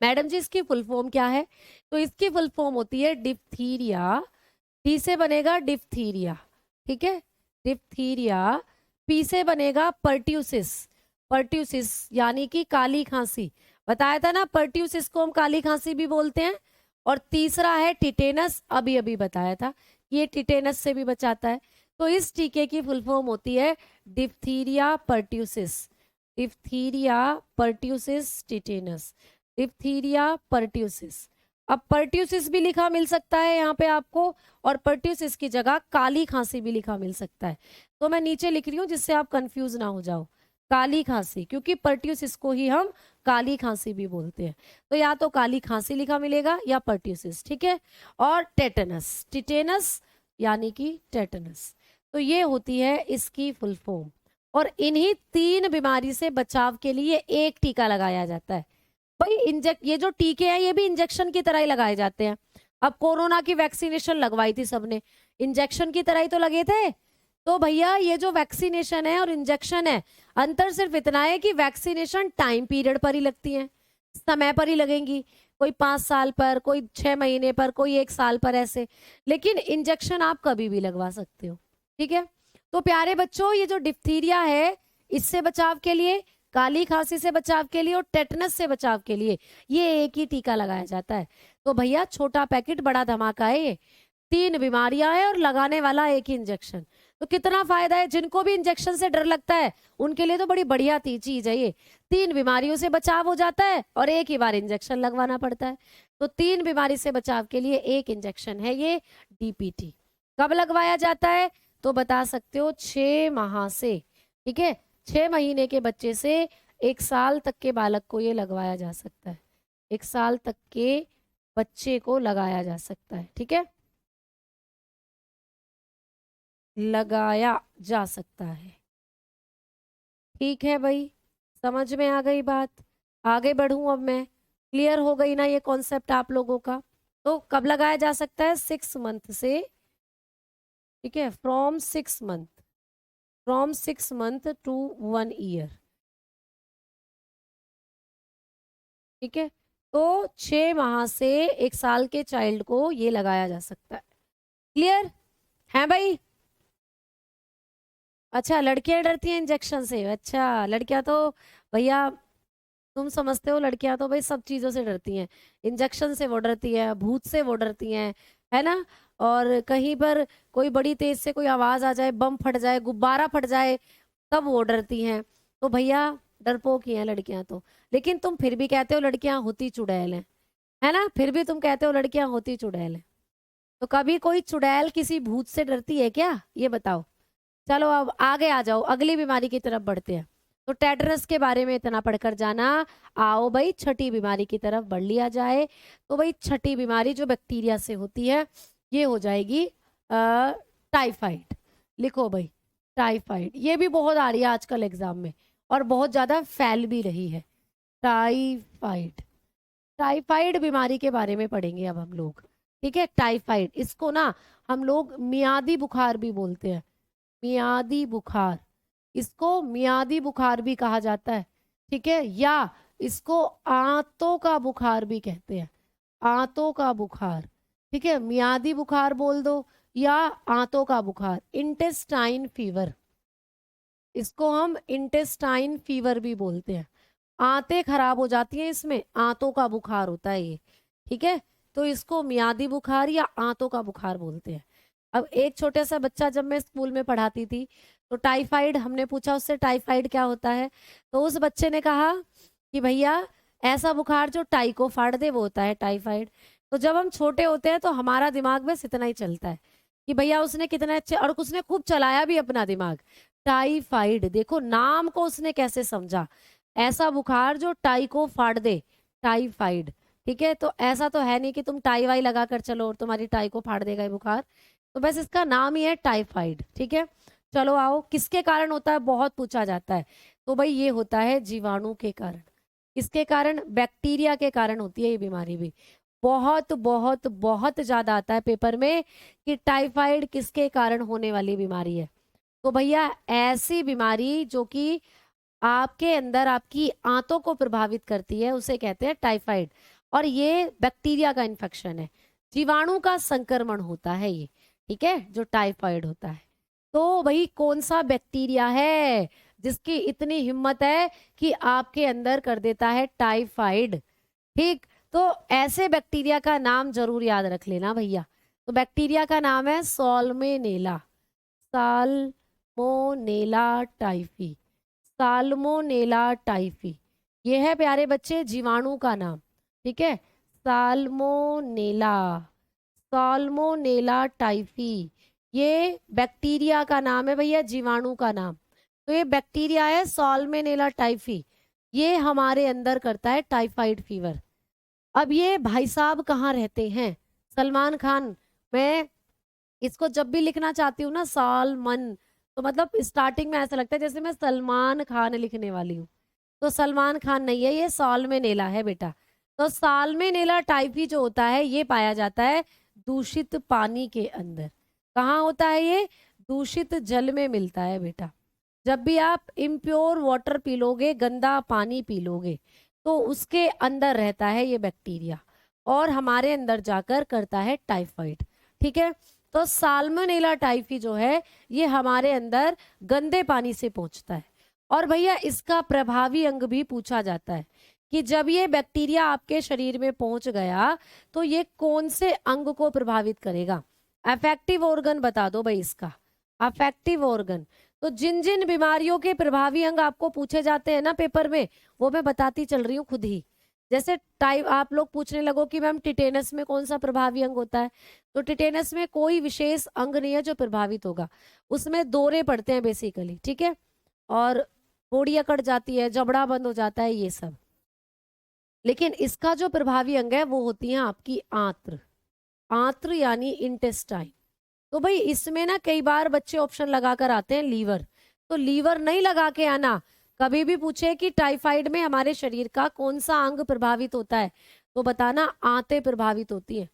मैडम जी इसकी फुल फॉर्म क्या है, तो इसकी फुल फॉर्म होती है डिप्थीरिया, डी से बनेगा डिप्थीरिया, ठीक है, डिप्थीरिया। पी से बनेगा पर्ट्यूसिस, पर्ट्यूसिस यानी कि काली खांसी, बताया था ना पर्ट्यूसिस को हम काली खांसी भी बोलते हैं। और तीसरा है टिटेनस, अभी अभी बताया था ये टिटेनस से भी बचाता है। तो इस टीके की फुल फॉर्म होती है diphtheria pertussis, diphtheria pertussis tetanus, diphtheria pertussis. अब पर्ट्यूसिस भी लिखा मिल सकता है यहाँ पे आपको, और पर्ट्यूसिस की जगह काली खांसी भी लिखा मिल सकता है, तो मैं नीचे लिख रही हूँ जिससे आप कंफ्यूज ना हो जाओ, काली खांसी, क्योंकि पर्ट्यूसिस को ही हम काली खांसी भी बोलते हैं, तो या तो काली खांसी लिखा मिलेगा या पर्ट्यूसिस, ठीक है। और टेटनस, टिटेनस यानी कि टेटनस, तो ये होती है इसकी फुल फॉर्म। और इन्हीं 3 बीमारी से बचाव के लिए एक टीका लगाया जाता है, भाई ये जो टीके हैं ये भी इंजेक्शन की तरह ही लगाए जाते हैं। अब कोरोना की वैक्सीनेशन लगवाई थी सबने, इंजेक्शन की तरह ही तो लगे थे। तो भैया ये जो वैक्सीनेशन है और इंजेक्शन है, अंतर सिर्फ इतना है कि वैक्सीनेशन टाइम पीरियड पर ही लगती है, समय पर ही लगेंगी, कोई 5 साल पर, कोई 6 महीने पर, कोई 1 साल पर, ऐसे। लेकिन इंजेक्शन आप कभी भी लगवा सकते हो, ठीक है। तो प्यारे बच्चों, ये जो डिप्थीरिया है, इससे बचाव के लिए, काली खांसी से बचाव के लिए और टेटनस से बचाव के लिए ये एक ही टीका लगाया जाता है। तो भैया छोटा पैकेट बड़ा धमाका है ये, 3 बीमारियां हैं और लगाने वाला एक ही इंजेक्शन। तो कितना फायदा है, जिनको भी इंजेक्शन से डर लगता है उनके लिए तो बड़ी बढ़िया चीज है ये। 3 बीमारियों से बचाव हो जाता है और एक ही बार इंजेक्शन लगवाना पड़ता है। तो 3 बीमारी से बचाव के लिए एक इंजेक्शन है ये डीपीटी। कब लगवाया जाता है तो बता सकते हो, 6 माह से, ठीक है। 6 महीने के बच्चे से 1 साल तक के बालक को ये लगवाया जा सकता है, 1 साल तक के बच्चे को लगाया जा सकता है, ठीक है, लगाया जा सकता है। ठीक है भाई, समझ में आ गई बात? आगे बढ़ूं अब मैं, क्लियर हो गई ना ये कॉन्सेप्ट आप लोगों का? तो कब लगाया जा सकता है? 6 मंथ से, ठीक है, from 6 month, from 6 month to 1 year, ठीक है। तो 6 माह से 1 साल के चाइल्ड को ये लगाया जा सकता है। क्लियर है भाई? अच्छा, लड़कियां डरती हैं इंजेक्शन से? अच्छा, लड़कियां तो भैया, तुम समझते हो, लड़कियां तो भाई सब चीजों से डरती हैं। इंजेक्शन से वो डरती है, भूत से वो डरती हैं, है ना। और कहीं पर कोई बड़ी तेज से कोई आवाज आ जाए, बम फट जाए, गुब्बारा फट जाए, तब वो डरती हैं। तो भैया डरपोक ही हैं लड़कियां तो। लेकिन तुम फिर भी कहते हो लड़कियां होती चुड़ैल हैं, है ना, फिर भी तुम कहते हो लड़कियां होती चुड़ैल हैं। तो कभी कोई चुड़ैल किसी भूत से डरती है क्या, ये बताओ। चलो अब आगे आ जाओ, अगली बीमारी की तरफ बढ़ते हैं। तो टेटनस के बारे में इतना पढ़कर जाना। आओ भाई छठी बीमारी की तरफ बढ़ लिया जाए। तो भाई छठी बीमारी जो बैक्टीरिया से होती है, ये हो जाएगी टाइफाइड। लिखो भाई, टाइफाइड। ये भी बहुत आ रही है आजकल एग्जाम में और बहुत ज्यादा फैल भी रही है। टाइफाइड, टाइफाइड बीमारी के बारे में पढ़ेंगे अब हम लोग, ठीक है। टाइफाइड, इसको ना हम लोग मियादी बुखार भी बोलते हैं, मियादी बुखार, इसको मियादी बुखार भी कहा जाता है, ठीक है। या इसको आंतों का बुखार भी कहते हैं, आंतों का बुखार, ठीक है। मियादी बुखार बोल दो या आंतों का बुखार, इंटेस्टाइन फीवर, इसको हम इंटेस्टाइन फीवर भी बोलते हैं। आंतें खराब हो जाती हैं, इसमें आंतों का बुखार होता है ये, ठीक है। तो इसको मियादी बुखार या आंतों का बुखार बोलते हैं। अब एक छोटे सा बच्चा, जब मैं स्कूल में पढ़ाती थी, तो टाइफाइड, हमने पूछा उससे टाइफाइड क्या होता है, तो उस बच्चे ने कहा कि भैया ऐसा बुखार जो टाई को फाड़ दे वो होता है टाइफाइड। तो जब हम छोटे होते हैं तो हमारा दिमाग बस इतना ही चलता है कि भैया उसने कितने अच्छे, और उसने खूब चलाया भी अपना दिमाग। टाइफाइड, देखो नाम को उसने कैसे समझा, ऐसा बुखार जो टाई को फाड़ दे, टाइफाइड, ठीक है। तो ऐसा तो है नहीं कि तुम टाई वाई लगा कर चलो और तुम्हारी टाई को फाड़ देगा ये बुखार, तो बस इसका नाम ही है टाइफाइड, ठीक है। चलो आओ, किसके कारण होता है, बहुत पूछा जाता है। तो भाई ये होता है जीवाणु के कारण। किसके कारण? बैक्टीरिया के कारण होती है ये बीमारी भी। बहुत बहुत बहुत ज्यादा आता है पेपर में कि टाइफाइड किसके कारण होने वाली बीमारी है। तो भैया ऐसी बीमारी जो कि आपके अंदर आपकी आंतों को प्रभावित करती है उसे कहते हैं टाइफाइड। और ये बैक्टीरिया का इन्फेक्शन है, जीवाणु का संक्रमण होता है ये, ठीक है, जो टाइफाइड होता है। तो भाई कौन सा बैक्टीरिया है जिसकी इतनी हिम्मत है कि आपके अंदर कर देता है टाइफाइड, ठीक। तो ऐसे बैक्टीरिया का नाम जरूर याद रख लेना भैया। तो बैक्टीरिया का नाम है सॉल्मोनेला, साल्मोनेला टाइफी, साल्मोनेला टाइफी। ये है प्यारे बच्चे जीवाणु का नाम, ठीक है, साल्मोनेला, साल्मोनेला टाइफी। ये बैक्टीरिया का नाम है भैया, जीवाणु का नाम। तो ये बैक्टीरिया है सॉल्मोनेला टाइफी, ये हमारे अंदर करता है टाइफाइड फीवर। अब ये भाई साहब कहाँ रहते हैं? सलमान खान। मैं इसको जब भी लिखना चाहती हूँ ना, सालमन, तो मतलब स्टार्टिंग में ऐसा लगता है जैसे मैं सलमान खान लिखने वाली हूँ, तो सलमान खान नहीं है, ये साल्मोनेला है बेटा। तो साल्मोनेला टाइफी जो होता है ये पाया जाता है दूषित पानी के अंदर। कहाँ होता है ये? दूषित जल में मिलता है बेटा। जब भी आप इम्प्योर वाटर पी लोगे, गंदा पानी पी लोगे, तो उसके अंदर रहता है ये बैक्टीरिया और हमारे अंदर जाकर करता है टाइफाइड। ठीक है, तो साल्मोनेला टाइफी जो है ये हमारे अंदर गंदे पानी से पहुंचता है। और भैया इसका प्रभावी अंग भी पूछा जाता है कि जब ये बैक्टीरिया आपके शरीर में पहुंच गया तो ये कौन से अंग को प्रभावित करेगा। अफेक्टिव ऑर्गन बता दो भाई इसका, अफेक्टिव ऑर्गन। तो जिन जिन बीमारियों के प्रभावी अंग आपको पूछे जाते हैं ना पेपर में, वो मैं बताती चल रही हूँ खुद ही। जैसे टाइप आप लोग पूछने लगो कि मैम टिटेनस में कौन सा प्रभावी अंग होता है, तो टिटेनस में कोई विशेष अंग नहीं है जो प्रभावित होगा, उसमें दौरे पड़ते हैं बेसिकली। ठीक है, और बोड़ियां कट जाती है, जबड़ा बंद हो जाता है, ये सब। लेकिन इसका जो प्रभावी अंग है वो होती है आपकी आंत्र। आंत्र यानी इंटेस्टाइन। तो भाई इसमें ना कई बार बच्चे ऑप्शन लगाकर आते हैं लीवर, तो लीवर नहीं लगा के आना। कभी भी पूछे कि टाइफाइड में हमारे शरीर का कौन सा अंग प्रभावित होता है, तो बताना आंतें प्रभावित होती हैं।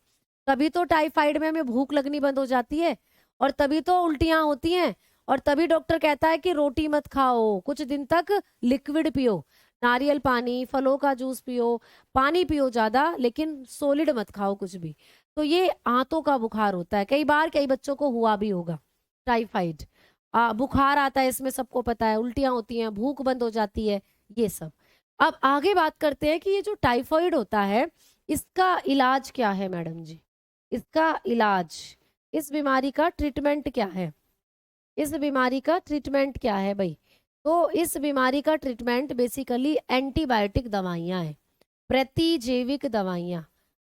तभी तो टाइफाइड में हमें भूख लगनी बंद हो जाती है, और तभी तो उल्टियां होती हैं, और तभी डॉक्टर कहता है कि रोटी मत खाओ, कुछ दिन तक लिक्विड पियो, नारियल पानी, फलों का जूस पियो, पानी पियो ज्यादा, लेकिन सॉलिड मत खाओ कुछ भी। तो ये आंतों का बुखार होता है। कई बार कई बच्चों को हुआ भी होगा टाइफाइड। बुखार आता है, इसमें सबको पता है, उल्टियां होती हैं, भूख बंद हो जाती है, ये सब। अब आगे बात करते हैं कि ये जो टाइफाइड होता है इसका इलाज क्या है मैडम जी। इसका इलाज, इस बीमारी का ट्रीटमेंट क्या है, इस बीमारी का ट्रीटमेंट क्या है भाई। तो इस बीमारी का ट्रीटमेंट बेसिकली एंटीबायोटिक दवाइयाँ हैं, प्रतिजैविक दवाइयाँ,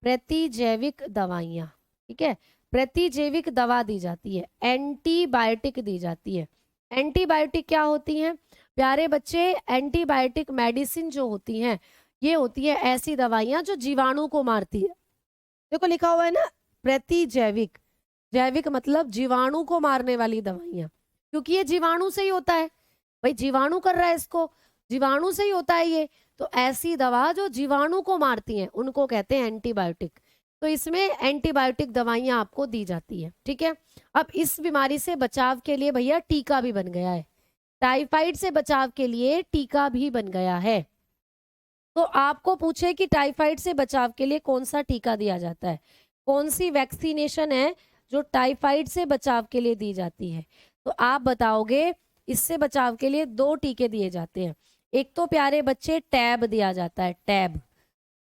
प्रतिजैविक दवाइयाँ। ठीक है, प्रतिजैविक दवा दी जाती है, एंटीबायोटिक दी जाती है। एंटीबायोटिक क्या होती हैं प्यारे बच्चे? एंटीबायोटिक मेडिसिन जो होती हैं ये होती है ऐसी दवाइयाँ जो जीवाणु को मारती है। देखो लिखा हुआ है ना प्रतिजैविक, जैविक मतलब जीवाणु को मारने वाली दवाइयाँ, क्योंकि ये जीवाणु से ही होता है भाई, जीवाणु कर रहा है इसको, जीवाणु से ही होता है ये। तो ऐसी दवा जो जीवाणु को मारती हैं उनको कहते हैं एंटीबायोटिक। तो इसमें एंटीबायोटिक दवाइयां आपको दी जाती है। ठीक है, अब इस बीमारी से बचाव के लिए भैया टीका भी बन गया है, टाइफाइड से बचाव के लिए टीका भी बन गया है। तो आपको पूछे कि टाइफाइड से बचाव के लिए कौन सा टीका दिया जाता है, कौन सी वैक्सीनेशन है जो टाइफाइड से बचाव के लिए दी जाती है, तो आप बताओगे इससे बचाव के लिए 2 टीके दिए जाते हैं। एक तो प्यारे बच्चे टैब दिया जाता है, टैब।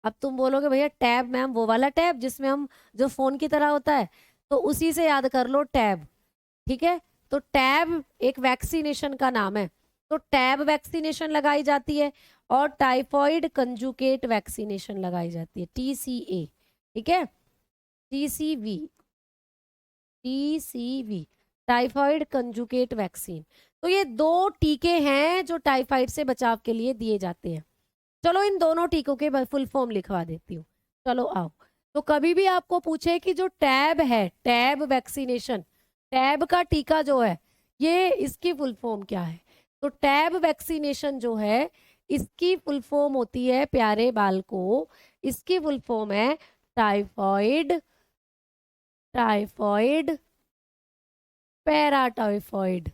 अब तुम बोलोगे भैया टैब मैम वो वाला टैब जिसमें हम, जो फोन की तरह होता है, तो उसी से याद कर लो टैब। ठीक है, तो टैब एक वैक्सीनेशन का नाम है, तो टैब वैक्सीनेशन लगाई जाती है, और टाइफॉइड कंजुकेट वैक्सीनेशन लगाई जाती है, TCA। ठीक है, TCV, TCV, typhoid conjugate vaccine. तो ये 2 टीके हैं जो टाइफाइड से बचाव के लिए दिए जाते हैं। चलो इन दोनों टीकों के फुल फॉर्म लिखवा देती हूँ। चलो आओ, तो कभी भी आपको पूछे कि जो टैब है, टैब वैक्सीनेशन, टैब का टीका जो है ये इसकी फुल फॉर्म क्या है, तो टैब वैक्सीनेशन जो है इसकी फुल फॉर्म होती है प्यारे बालको, इसकी फुल फॉर्म है typhoid, typhoid paratyphoid,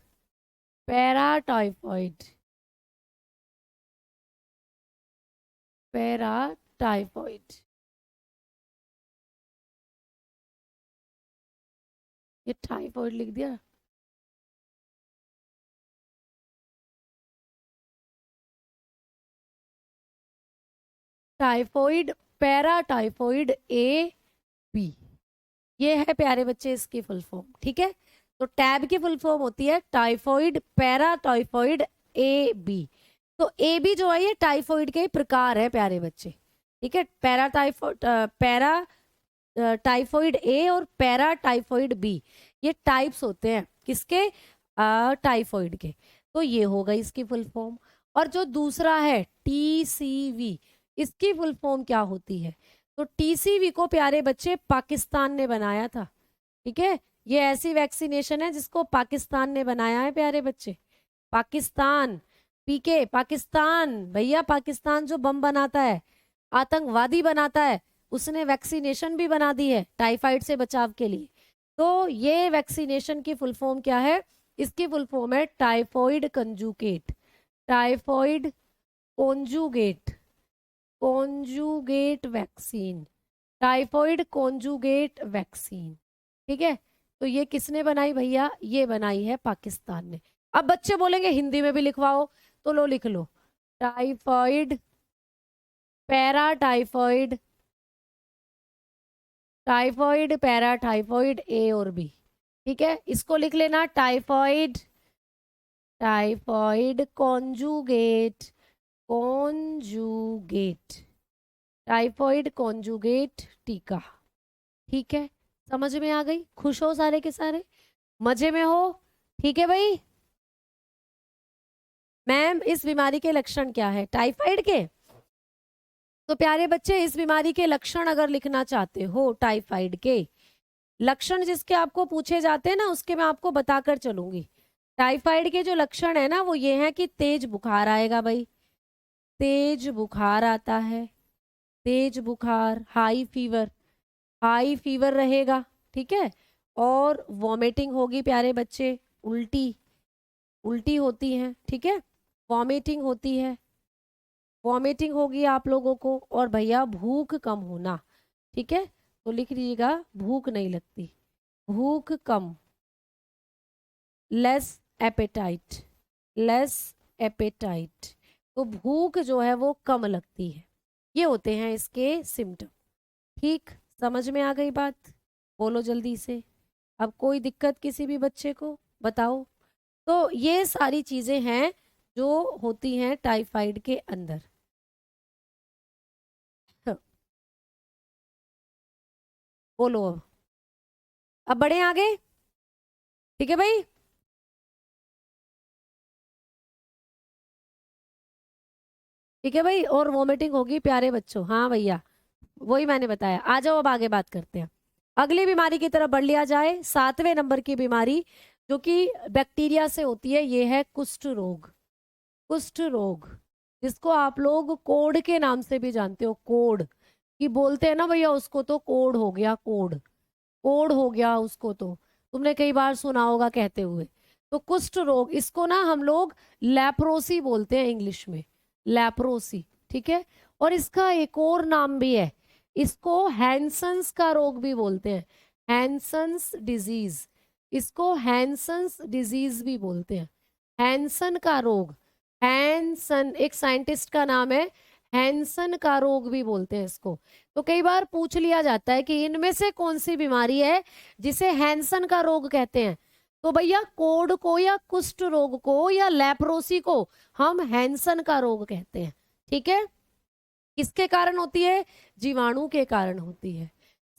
paratyphoid, paratyphoid. ये टाइफॉइड लिख दिया। टाइफॉइड पैराटाइफॉइड AB, ये है प्यारे बच्चे इसकी फुल फॉर्म। ठीक है, तो टैब की फुल फॉर्म होती है टाइफॉइड पैराटाइफॉइड AB। तो AB जो है ये टाइफॉइड के प्रकार है प्यारे बच्चे। ठीक है, टाइफॉइड A और पैराटाइफॉइड B, ये टाइप्स होते हैं किसके? टाइफॉइड के। तो ये हो गई इसकी फुल फॉर्म। और जो दूसरा है TCV, इसकी फुल फॉर्म क्या होती है? तो TCV को प्यारे बच्चे पाकिस्तान ने बनाया था। ठीक है, ये ऐसी वैक्सीनेशन है जिसको पाकिस्तान ने बनाया है प्यारे बच्चे, पाकिस्तान। पीके पाकिस्तान, भैया पाकिस्तान जो बम बनाता है, आतंकवादी बनाता है, उसने वैक्सीनेशन भी बना दी है टाइफाइड से बचाव के लिए। तो ये वैक्सीनेशन की फुल फॉर्म क्या है? इसकी फुल फॉर्म है typhoid conjugate, typhoid conjugate, conjugate vaccine, typhoid conjugate vaccine. ठीक है, तो ये किसने बनाई भैया? ये बनाई है पाकिस्तान ने। अब बच्चे बोलेंगे हिंदी में भी लिखवाओ, तो लो लिख लो, typhoid, paratyphoid, typhoid paratyphoid A और बी। ठीक है, इसको लिख लेना typhoid, typhoid conjugate, conjugate, typhoid conjugate टीका। ठीक है, समझ में आ गई? खुश हो सारे के सारे? मजे में हो? ठीक है भाई। मैम इस बीमारी के लक्षण क्या है टाइफाइड के? तो प्यारे बच्चे, इस बीमारी के लक्षण अगर लिखना चाहते हो, टाइफाइड के लक्षण जिसके आपको पूछे जाते हैं ना, उसके मैं आपको बताकर चलूंगी। टाइफाइड के जो लक्षण है ना, वो ये है कि तेज बुखार आएगा भाई, तेज बुखार आता है, तेज बुखार, हाई फीवर, हाई फीवर रहेगा। ठीक है, और वॉमिटिंग होगी प्यारे बच्चे, उल्टी, उल्टी होती है। ठीक है, वॉमिटिंग होती है, वॉमिटिंग होगी आप लोगों को, और भैया भूख कम होना। ठीक है, तो लिख लीजिएगा भूख नहीं लगती, भूख कम, लेस एपेटाइट, लेस एपेटाइट, तो भूख जो है वो कम लगती है। ये होते हैं इसके सिम्टम। ठीक, समझ में आ गई बात? बोलो जल्दी से। अब कोई दिक्कत किसी भी बच्चे को बताओ। तो ये सारी चीजें हैं जो होती हैं टाइफाइड के अंदर। बोलो अब बढ़े आगे। ठीक है भाई, ठीक है भाई, और वॉमिटिंग होगी प्यारे बच्चों। हाँ भैया, वही मैंने बताया। आ जाओ अब आगे बात करते हैं। अगली बीमारी की तरफ बढ़ लिया जाए। 7वें नंबर की बीमारी जो कि बैक्टीरिया से होती है, ये है कुष्ठ रोग, कुष्ठ रोग, जिसको आप लोग कोढ़ के नाम से भी जानते हो। कोढ़ की बोलते हैं ना भैया, उसको तो कोढ़ हो गया, कोढ़, कोढ़ हो गया उसको, तो तुमने कई बार सुना होगा कहते हुए। तो कुष्ठ रोग, इसको ना हम लोग लैप्रोसी बोलते हैं इंग्लिश में, लैप्रोसी। ठीक है, और इसका एक और नाम भी है, इसको हैंसन्स का रोग भी बोलते हैं, हैंसन्स डिजीज, इसको हैंसन्स डिजीज भी बोलते हैं, हैंसन का रोग। हैंसन एक साइंटिस्ट का नाम है, हैंसन का रोग भी बोलते हैं इसको। तो कई बार पूछ लिया जाता है कि इनमें से कौन सी बीमारी है जिसे हैंसन का रोग कहते हैं? तो भैया कोढ़ को या कुष्ठ रोग को या लेप्रोसी को हम हैंसन का रोग कहते हैं। ठीक है, किसके कारण होती है? जीवाणु के कारण होती है।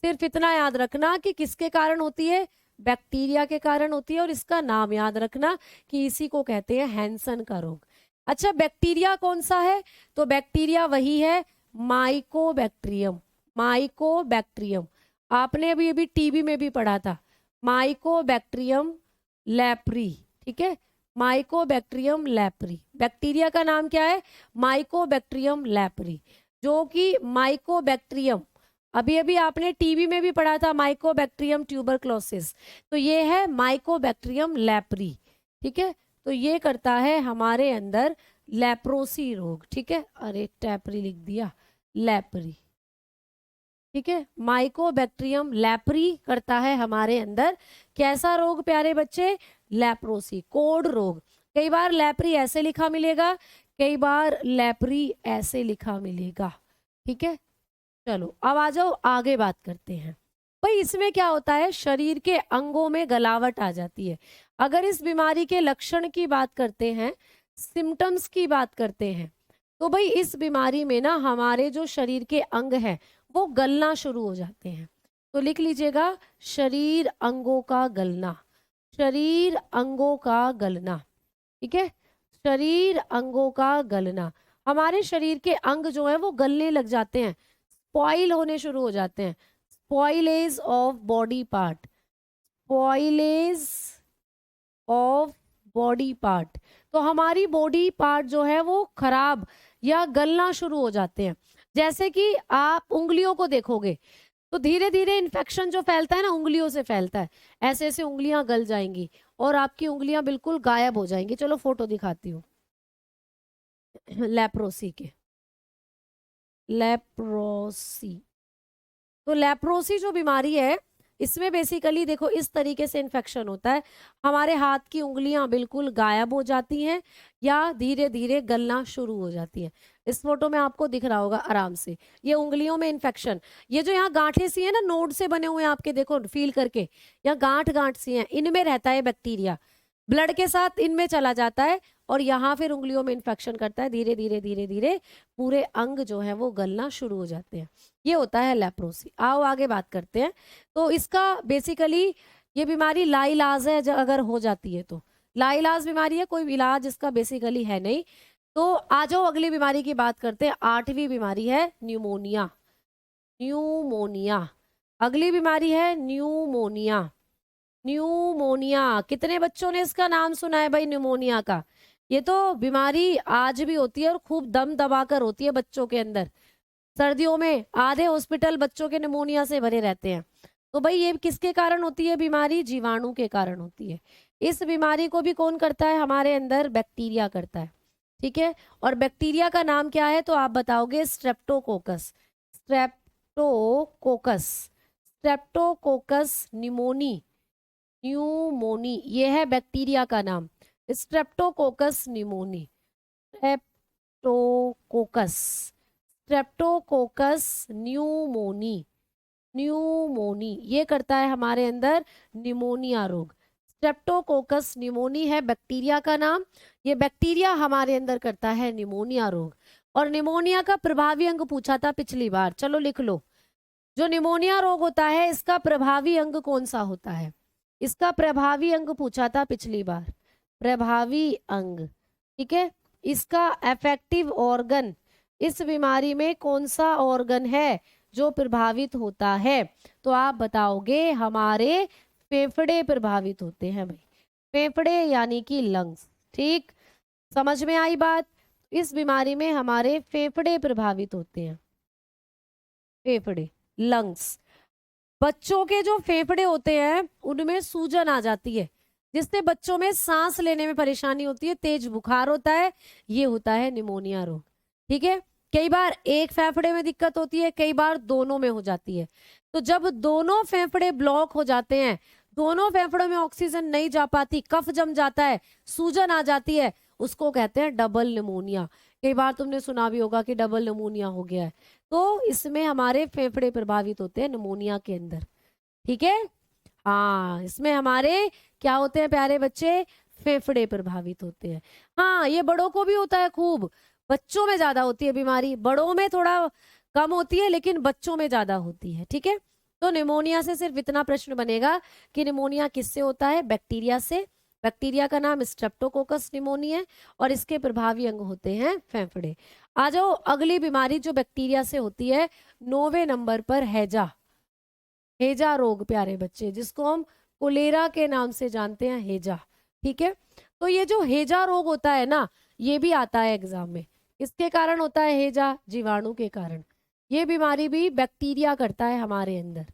सिर्फ इतना याद रखना कि किसके कारण होती है? बैक्टीरिया के कारण होती है, और इसका नाम याद रखना कि इसी को कहते हैं हैंसन का रोग। अच्छा, बैक्टीरिया कौन सा है? तो बैक्टीरिया वही है माइकोबैक्टीरियम, माइकोबैक्टीरियम। आपने अभी अभी टीबी में भी पढ़ा था, माइकोबैक्टीरियम लेप्री। ठीक है, माइकोबैक्टीरियम लेप्री, बैक्टीरिया का नाम क्या है? माइकोबैक्टीरियम लेप्री, जो कि माइकोबैक्टीरियम, अभी अभी आपने टीबी में भी पढ़ा था माइकोबैक्टीरियम ट्यूबरक्लोसिस, तो ये है माइकोबैक्टीरियम लेप्री। ठीक है, तो ये करता है हमारे अंदर लेप्रोसी रोग। ठीक है, अरे टैपरी लिख दिया, लेप्री। ठीक है, माइकोबैक्टीरियम लेप्री करता है हमारे अंदर कैसा रोग प्यारे बच्चे? लेप्रोसी, कोढ़ रोग। कई बार लेप्री ऐसे लिखा मिलेगा, कई बार लेप्री ऐसे लिखा मिलेगा। ठीक है, चलो अब आ जाओ आगे बात करते हैं। भाई इसमें क्या होता है? शरीर के अंगों में गलावट आ जाती है। अगर इस बीमारी के लक्षण की बात करते हैं, सिम्टम्स की बात करते हैं, तो भाई इस बीमारी में ना हमारे जो शरीर के अंग हैं वो गलना शुरू हो जाते हैं। तो लिख लीजिएगा शरीर अंगों का गलना, शरीर अंगों का गलना। ठीक है, शरीर अंगों का गलना, हमारे शरीर के अंग जो है वो गलने लग जाते हैं, स्पॉइल होने शुरू हो जाते हैं। Spoilage of body part, spoilage of body part. तो हमारी बॉडी पार्ट जो है वो खराब या गलना शुरू हो जाते हैं। जैसे कि आप उंगलियों को देखोगे तो धीरे धीरे इन्फेक्शन जो फैलता है ना उंगलियों से फैलता है, ऐसे ऐसे उंगलियां गल जाएंगी और आपकी उंगलियां बिल्कुल गायब हो जाएंगी। चलो फोटो दिखाती हूँ लेप्रोसी के। लेप्रोसी, तो लेप्रोसी जो बीमारी है इसमें बेसिकली देखो इस तरीके से इन्फेक्शन होता है, हमारे हाथ की उंगलियां बिल्कुल गायब हो जाती हैं या धीरे धीरे गलना शुरू हो जाती है। इस फोटो में आपको दिख रहा होगा आराम से, ये उंगलियों में इन्फेक्शन, ये जो यहाँ गांठें सी है ना नोड से बने हुए हैं आपके, देखो फील करके, या गांठ गांठ सी हैं, इनमें रहता है बैक्टीरिया, ब्लड के साथ इनमें चला जाता है और यहाँ फिर उंगलियों में इन्फेक्शन करता है, धीरे धीरे धीरे धीरे पूरे अंग जो है वो गलना शुरू हो जाते हैं। ये होता है लेप्रोसी। आओ आगे बात करते हैं। तो इसका बेसिकली ये बीमारी लाइलाज है, अगर हो जाती है तो लाइलाज बीमारी है, कोई इलाज इसका बेसिकली है नहीं। तो आ जाओ अगली बीमारी की बात करते हैं। 8वीं बीमारी है न्यूमोनिया। न्यूमोनिया, अगली बीमारी है न्यूमोनिया। न्यूमोनिया, कितने बच्चों ने इसका नाम सुना है भाई न्यूमोनिया का? ये तो बीमारी आज भी होती है और खूब दम दबाकर होती है बच्चों के अंदर। सर्दियों में आधे हॉस्पिटल बच्चों के निमोनिया से भरे रहते हैं। तो भाई ये किसके कारण होती है बीमारी? जीवाणु के कारण होती है। इस बीमारी को भी कौन करता है? हमारे अंदर बैक्टीरिया करता है, ठीक है। और बैक्टीरिया का नाम क्या है तो आप बताओगे? Streptococcus. Streptococcus, Streptococcus pneumoniae, pneumoniae, ये है बैक्टीरिया का नाम, Streptococcus pneumoniae. Streptococcus, Streptococcus pneumoniae, pneumoniae ये करता है हमारे अंदर निमोनिया रोग। स्ट्रेप्टोकोकस निमोनी है बैक्टीरिया का नाम, ये बैक्टीरिया हमारे अंदर करता है निमोनिया रोग। और निमोनिया का प्रभावी अंग पूछा था पिछली बार, चलो लिख लो। जो निमोनिया रोग होता है इसका प्रभावी अंग कौन सा होता है? इसका प्रभावी अंग पूछा था पिछली बार, प्रभावी अंग, ठीक है। इसका अफेक्टिव ऑर्गन, इस बीमारी में कौन सा ऑर्गन है जो प्रभावित होता है? तो आप बताओगे हमारे फेफड़े प्रभावित होते हैं भाई, फेफड़े यानी कि लंग्स, ठीक। समझ में आई बात? इस बीमारी में हमारे फेफड़े प्रभावित होते हैं, फेफड़े, लंग्स। बच्चों के जो फेफड़े होते हैं उनमें सूजन आ जाती है जिससे बच्चों में सांस लेने में परेशानी होती है, तेज बुखार होता है, ये होता है निमोनिया रोग, ठीक है। कई बार एक फेफड़े में दिक्कत होती है, कई बार दोनों में हो जाती है। तो जब दोनों फेफड़े ब्लॉक हो जाते हैं, दोनों फेफड़ों में ऑक्सीजन नहीं जा पाती, कफ जम जाता है, सूजन आ जाती है, उसको कहते हैं डबल निमोनिया। कई बार तुमने सुना भी होगा कि डबल निमोनिया हो गया है। तो इसमें हमारे फेफड़े प्रभावित होते हैं निमोनिया के अंदर, ठीक है। हाँ, इसमें हमारे क्या होते हैं प्यारे बच्चे? फेफड़े प्रभावित होते हैं। हाँ, ये बड़ों को भी होता है खूब, बच्चों में ज्यादा होती है बीमारी, बड़ों में थोड़ा कम होती है लेकिन बच्चों में ज्यादा होती है, ठीक है। तो निमोनिया से सिर्फ इतना प्रश्न बनेगा कि निमोनिया किससे होता है? बैक्टीरिया से। बैक्टीरिया का नाम स्ट्रेप्टोकोकस निमोनी है और इसके प्रभावी अंग होते हैं फेफड़े। आ जाओ अगली बीमारी जो बैक्टीरिया से होती है, 9वें नंबर पर हैजा। हैजा रोग प्यारे बच्चे, जिसको हम कोलेरा के नाम से जानते हैं, हैजा, ठीक है। तो ये जो हैजा रोग होता है ना, ये भी आता है एग्जाम में। किसके कारण होता है हैजा? जीवाणु के कारण। ये बीमारी भी बैक्टीरिया करता है हमारे अंदर,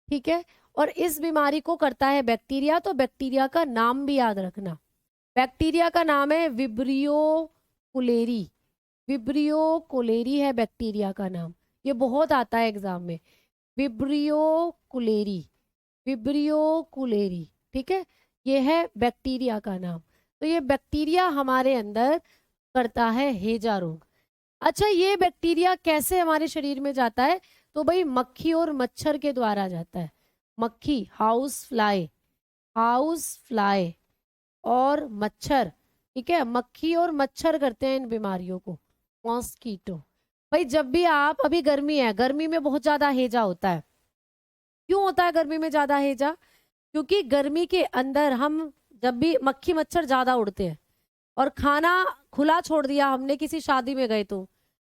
ठीक है। और इस बीमारी को करता है बैक्टीरिया, तो बैक्टीरिया का नाम भी याद रखना। बैक्टीरिया का नाम है विब्रियो कुलेरी, विब्रियो कुलेरी है बैक्टीरिया का नाम, ये बहुत आता है एग्जाम में, विब्रियो कुलेरी, विब्रियो कुलेरी, ठीक है। ये है बैक्टीरिया का नाम। तो ये बैक्टीरिया हमारे अंदर करता है हैजा रोग। अच्छा, ये बैक्टीरिया कैसे हमारे शरीर में जाता है? तो भाई मक्खी और मच्छर के द्वारा जाता है। मक्खी, हाउस फ्लाई, हाउस फ्लाई और मच्छर, ठीक है। मक्खी और मच्छर करते हैं इन बीमारियों को, मॉस्कीटो। भाई जब भी आप, अभी गर्मी है, गर्मी में बहुत ज्यादा हैजा होता है। क्यों होता है गर्मी में ज्यादा हैजा? क्योंकि गर्मी के अंदर हम जब भी मक्खी मच्छर ज्यादा उड़ते हैं और खाना खुला छोड़ दिया हमने, किसी शादी में गए तो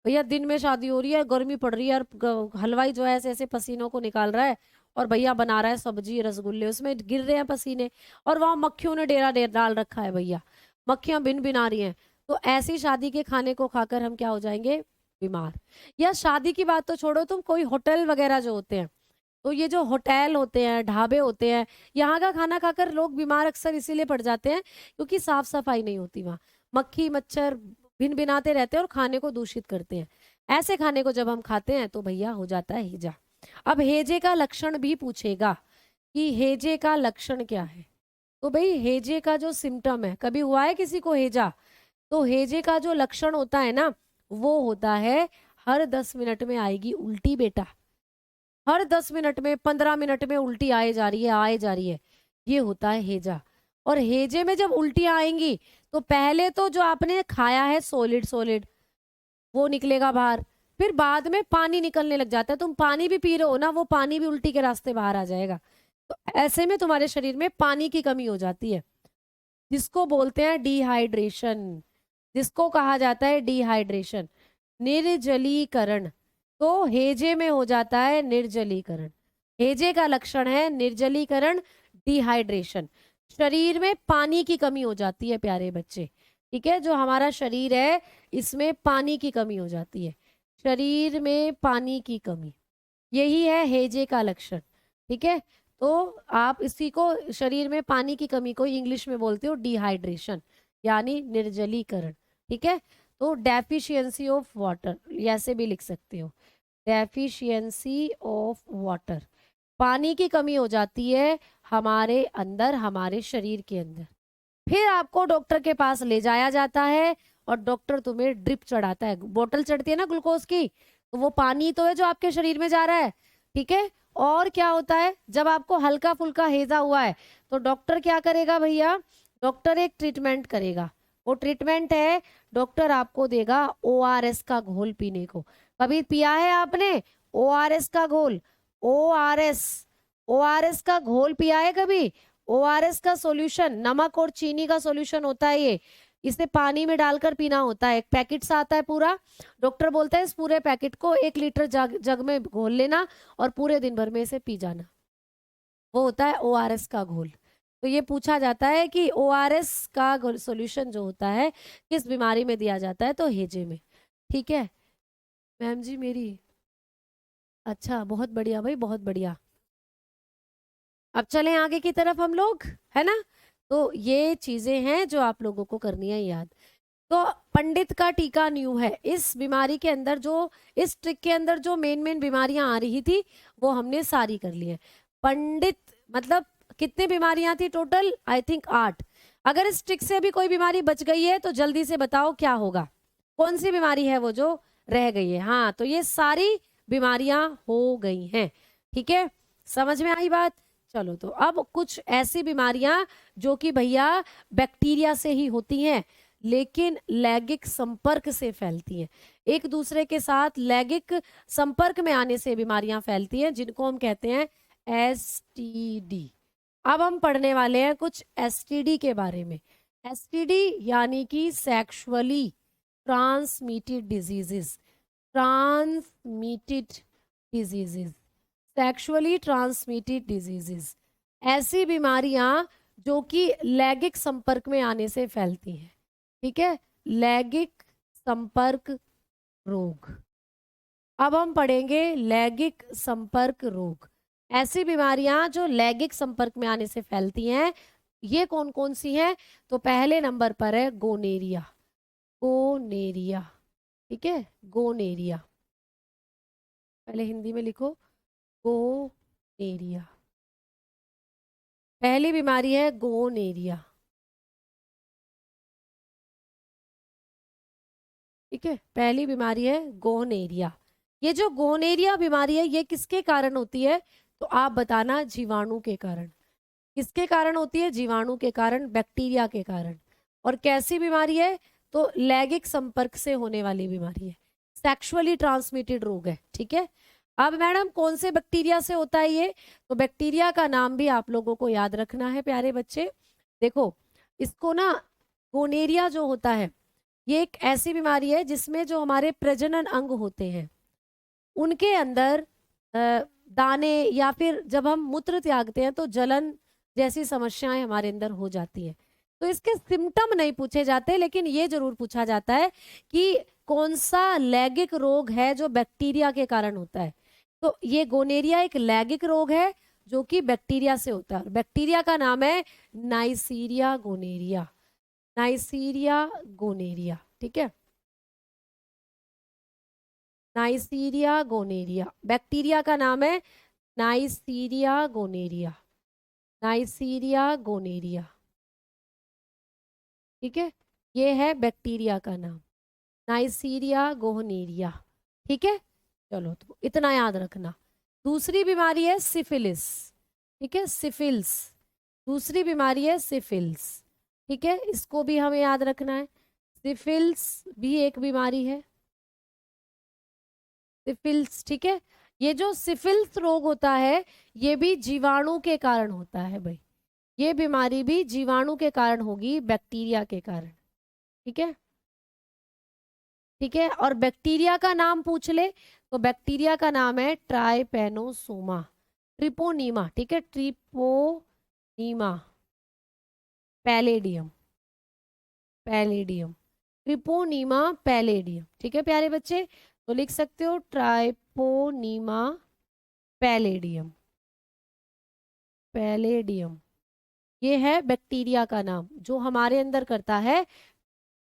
भैया दिन में शादी हो रही है, गर्मी पड़ रही है और हलवाई जो है ऐसे ऐसे पसीनों को निकाल रहा है और भैया बना रहा है सब्जी रसगुल्ले, उसमें गिर रहे हैं पसीने, और वहां मक्खियों ने डेरा डाल रखा है भैया, मक्खियां बिन बिन आ रही हैं। तो ऐसी शादी के खाने को खाकर हम क्या हो जाएंगे? बीमार। या शादी की बात तो छोड़ो, तुम कोई होटल वगैरह जो होते हैं, तो ये जो होटल होते हैं, ढाबे होते हैं, यहाँ का खाना खाकर लोग बीमार अक्सर इसीलिए पड़ जाते हैं क्योंकि साफ सफाई नहीं होती वहाँ, मक्खी मच्छर भिन भिनाते रहते हैं और खाने को दूषित करते हैं। ऐसे खाने को जब हम खाते हैं तो भैया हो जाता है हैजा। अब हेजे का लक्षण भी पूछेगा कि हेजे का लक्षण क्या है। तो भाई हेजे का जो सिम्टम है, कभी हुआ है किसी को हेजा? तो हेजे का जो लक्षण होता है ना, वो होता है हर 10 मिनट में आएगी उल्टी बेटा, हर 10 मिनट में 15 मिनट में उल्टी आए जा रही है, आए जा रही है, ये होता है हेजा। और हेजे में जब उल्टियां आएंगी तो पहले तो जो आपने खाया है सॉलिड सॉलिड वो निकलेगा बाहर, फिर बाद में पानी निकलने लग जाता है, तुम पानी भी पी रहे हो ना, वो पानी भी उल्टी के रास्ते बाहर आ जाएगा। तो ऐसे में तुम्हारे शरीर में पानी की कमी हो जाती है, जिसको बोलते हैं डिहाइड्रेशन, जिसको कहा जाता है डिहाइड्रेशन, निर्जलीकरण। तो हेजे में हो जाता है निर्जलीकरण, हेजे का लक्षण है निर्जलीकरण, डिहाइड्रेशन, शरीर में पानी की कमी हो जाती है प्यारे बच्चे। ठीक है, जो हमारा शरीर है इसमें पानी की कमी हो जाती है, शरीर में पानी की कमी, यही है हेजे का लक्षण। ठीक है, तो आप इसी को शरीर में पानी की कमी को इंग्लिश में बोलते हो डिहाइड्रेशन, यानी निर्जलीकरण। ठीक है, तो डेफिशिएंसी ऑफ वाटर ऐसे भी लिख सकते हो, डेफिशिएंसी ऑफ वाटर, पानी की कमी हो जाती है हमारे अंदर, हमारे शरीर के अंदर। फिर आपको डॉक्टर के पास ले जाया जाता है और डॉक्टर तुम्हें ड्रिप चढ़ाता है, बोतल चढ़ती है ना ग्लूकोज की, तो वो पानी तो है जो आपके शरीर में जा रहा है। ठीक है, और क्या होता है जब आपको हल्का फुल्का हेजा हुआ है तो डॉक्टर क्या करेगा भैया? डॉक्टर एक ट्रीटमेंट करेगा, वो ट्रीटमेंट है डॉक्टर आपको देगा ORS का घोल पीने को। कभी पिया है आपने ORS का घोल? ORS, ORS का घोल पिया है कभी? ORS का सॉल्यूशन, नमक और चीनी का सॉल्यूशन होता है ये, इसे पानी में डालकर पीना होता है, एक पैकेट सा आता है पूरा, डॉक्टर बोलता है इस पूरे पैकेट को 1 लीटर जग में घोल लेना और पूरे दिन भर में इसे पी जाना, वो होता है ORS का घोल। तो ये पूछा जाता है कि ORS का सॉल्यूशन जो होता है किस बीमारी में दिया जाता है? तो हेजे में। ठीक है मैम जी मेरी, अच्छा बहुत बढ़िया भाई, बहुत बढ़िया। अब चलें आगे की तरफ हम लोग, है ना? तो ये चीजें हैं जो आप लोगों को करनी है याद। तो पंडित का टीका न्यू है, इस बीमारी के अंदर जो, इस ट्रिक के अंदर जो मेन मेन बीमारियां आ रही थी वो हमने सारी कर ली है। पंडित मतलब कितनी बीमारियां थी टोटल? I think 8। अगर इस ट्रिक से भी कोई बीमारी बच गई है तो जल्दी से बताओ क्या होगा, कौन सी बीमारी है वो जो रह गई है? हाँ, तो ये सारी बीमारियां हो गई हैं। ठीक है, समझ में आई बात? चलो, तो अब कुछ ऐसी बीमारियां जो कि भैया बैक्टीरिया से ही होती हैं लेकिन लैंगिक संपर्क से फैलती हैं, एक दूसरे के साथ लैंगिक संपर्क में आने से बीमारियां फैलती हैं, जिनको हम कहते हैं STD। अब हम पढ़ने वाले हैं कुछ STD के बारे में। STD यानी कि sexually transmitted diseases, transmitted diseases, sexually transmitted diseases, ऐसी बीमारियां जो कि लैंगिक संपर्क में आने से फैलती हैं। ठीक है, लैंगिक संपर्क रोग। अब हम पढ़ेंगे लैंगिक संपर्क रोग, ऐसी बीमारियां जो लैंगिक संपर्क में आने से फैलती हैं, ये कौन कौन सी हैं? तो पहले नंबर पर है गोनेरिया, गोनेरिया। ठीक है, गोनेरिया, पहले हिंदी में लिखो, गोनेरिया, पहली बीमारी है गोनेरिया। ठीक है, पहली बीमारी है गोनेरिया। ये जो गोनेरिया बीमारी है ये किसके कारण होती है? तो आप बताना, जीवाणु के कारण। किसके कारण होती है? जीवाणु के कारण, बैक्टीरिया के कारण। और कैसी बीमारी है? तो लैंगिक संपर्क से होने वाली बीमारी है, सेक्सुअली ट्रांसमिटेड रोग है। ठीक है, अब मैडम कौन से बैक्टीरिया से होता है ये? तो बैक्टीरिया का नाम भी आप लोगों को याद रखना है प्यारे बच्चे। देखो, इसको ना, गोनेरिया जो होता है ये एक ऐसी बीमारी है जिसमें जो हमारे प्रजनन अंग होते हैं उनके अंदर दाने या फिर जब हम मूत्र त्यागते हैं तो जलन जैसी समस्याएं हमारे अंदर हो जाती है। तो इसके सिम्टम नहीं पूछे जाते, लेकिन ये जरूर पूछा जाता है कि कौन सा लैंगिक रोग है जो बैक्टीरिया के कारण होता है। तो ये गोनेरिया एक लैंगिक रोग है जो कि बैक्टीरिया से होता है। बैक्टीरिया का नाम है नाइसीरिया गोनेरिया। नाइसीरिया गोनेरिया, ठीक है, नाइसीरिया गोनेरिया। बैक्टीरिया का नाम है नाइसीरिया गोनेरिया। नाइसीरिया गोनेरिया, ठीक है, ये है बैक्टीरिया का नाम, नाइसीरिया गोनेरिया। ठीक है, चलो तो इतना याद रखना। दूसरी बीमारी है सिफिलिस, ठीक है, सिफिल्स। दूसरी बीमारी है सिफिल्स, ठीक है, इसको भी हमें याद रखना है। सिफिल्स भी एक बीमारी है, सिफिल्स, ठीक है। ये जो सिफिल्स रोग होता है ये भी जीवाणु के कारण होता है भाई। ये बीमारी भी जीवाणु के कारण होगी, बैक्टीरिया के कारण, ठीक है, ठीक है। और बैक्टीरिया का नाम पूछ ले तो बैक्टीरिया का नाम है ट्राइपेनोसोमा, ट्रिपोनीमा, ठीक है, ट्रिपोनीमा पैलेडियम, पैलेडियम, ट्रिपोनीमा पैलेडियम, ठीक है प्यारे बच्चे। तो लिख सकते हो ट्राइपोनीमा पैलेडियम, पैलेडियम, ये है बैक्टीरिया का नाम जो हमारे अंदर करता है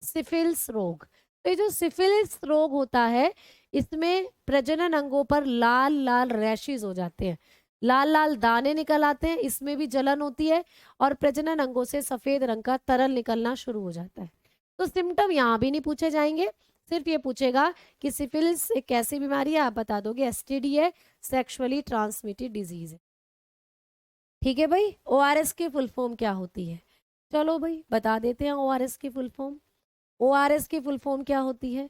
सिफिल्स रोग। तो ये जो सिफिलिस रोग होता है इसमें प्रजनन अंगों पर लाल लाल रैशेज हो जाते हैं, लाल लाल दाने निकल आते हैं, इसमें भी जलन होती है और प्रजनन अंगों से सफेद रंग का तरल निकलना शुरू हो जाता है। तो सिम्टम यहाँ भी नहीं पूछे जाएंगे, सिर्फ ये पूछेगा कि सिफिलिस एक कैसी बीमारी है, आप बता दोगे एसटीडी है, सेक्सुअली ट्रांसमिटेड डिजीज है। ठीक है भाई, ओआरएस की फुल फॉर्म क्या होती है? चलो भाई बता देते हैं ओआरएस की फुल फॉर्म। ओआरएस की फुल फॉर्म क्या होती है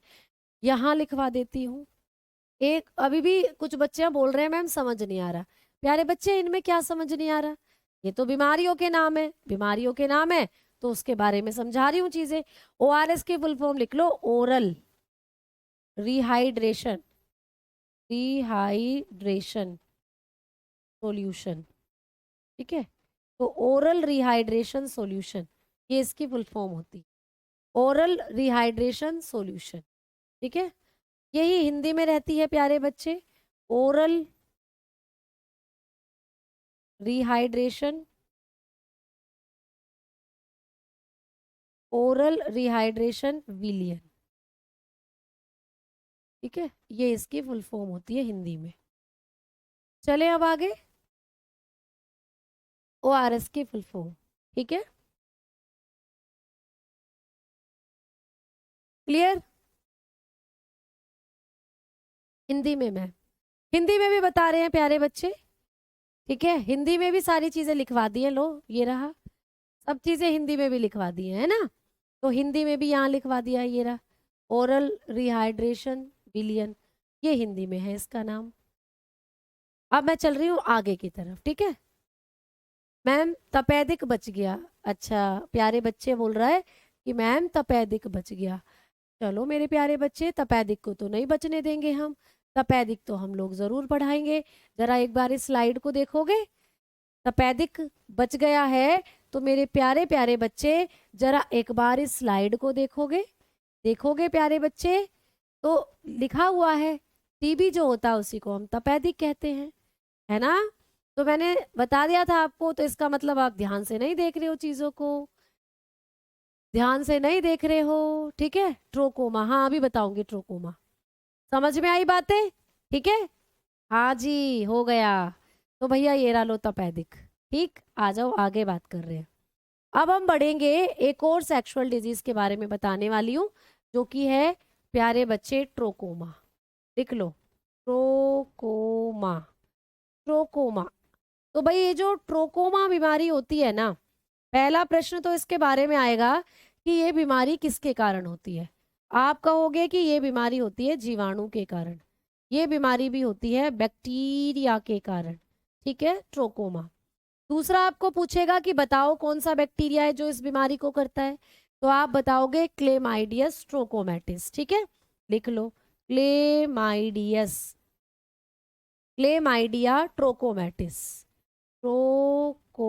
यहाँ लिखवा देती हूँ। एक अभी भी कुछ बच्चे बोल रहे हैं मैम समझ नहीं आ रहा। प्यारे बच्चे इनमें क्या समझ नहीं आ रहा? ये तो बीमारियों के नाम है, बीमारियों के नाम है तो उसके बारे में समझा रही हूँ चीजें। ओआरएस की फुल फॉर्म लिख लो, ओरल रिहाइड्रेशन, रिहाइड्रेशन सॉल्यूशन, ठीक है। तो ओरल रिहाइड्रेशन सॉल्यूशन ये इसकी फुल फॉर्म होती है, ओरल रिहाइड्रेशन सॉल्यूशन, ठीक है। यही हिंदी में रहती है प्यारे बच्चे, ओरल रिहाइड्रेशन, ओरल रिहाइड्रेशन विलियन, ठीक है, ये इसकी फुल फॉर्म होती है हिंदी में। चले अब आगे, ओआरएस की फुल फॉर्म, ठीक है, क्लियर? हिंदी में मैं हिंदी में भी बता रहे हैं प्यारे बच्चे, ठीक है, हिंदी में भी सारी चीजें लिखवा दी है, लो ये रहा, सब चीजें हिंदी में भी लिखवा दी है ना। तो हिंदी में भी यहाँ लिखवा दिया है, ये रहा ओरल रिहाइड्रेशन विलियन, ये हिंदी में है इसका नाम। अब मैं चल रही हूँ आगे की तरफ, ठीक है। मैम तपेदिक बच गया, अच्छा प्यारे बच्चे बोल रहा है कि मैम तपेदिक बच गया। चलो मेरे प्यारे बच्चे तपेदिक को तो नहीं बचने देंगे हम, तपेदिक तो हम लोग जरूर पढ़ाएंगे। जरा एक बार इस स्लाइड को देखोगे, तपेदिक बच गया है तो मेरे प्यारे प्यारे बच्चे जरा एक बार इस स्लाइड को देखोगे, देखोगे प्यारे बच्चे तो लिखा हुआ है टीबी जो होता है उसी को हम तपेदिक कहते हैं, है ना। तो मैंने बता दिया था आपको, तो इसका मतलब आप ध्यान से नहीं देख रहे हो चीजों को, ध्यान से नहीं देख रहे हो, ठीक है। ट्रोकोमा, हाँ अभी बताऊंगी ट्रोकोमा, समझ में आई बातें, ठीक है। हाँ जी हो गया, तो भैया ये रहा लो तपेदिक, ठीक। आ जाओ आगे बात कर रहे हैं। अब हम बढ़ेंगे एक और सेक्सुअल डिजीज के बारे में बताने वाली हूँ जो कि है प्यारे बच्चे ट्रोकोमा, लिख लो ट्रोकोमा, ट्रोकोमा। तो भाई ये जो ट्रोकोमा बीमारी होती है ना, पहला प्रश्न तो इसके बारे में आएगा कि ये बीमारी किसके कारण होती है। आप कहोगे कि ये बीमारी होती है जीवाणु के कारण, ये बीमारी भी होती है बैक्टीरिया के कारण, ठीक है, ट्रोकोमा। दूसरा आपको पूछेगा कि बताओ कौन सा बैक्टीरिया है जो इस बीमारी को करता है, तो आप बताओगे क्लेमाइडियस ट्रोकोमैटिस, ठीक है, लिख लो क्लेमाइडियस क्लेमाइडिया ट्रोकोमैटिस, ट्रोकोमैटिस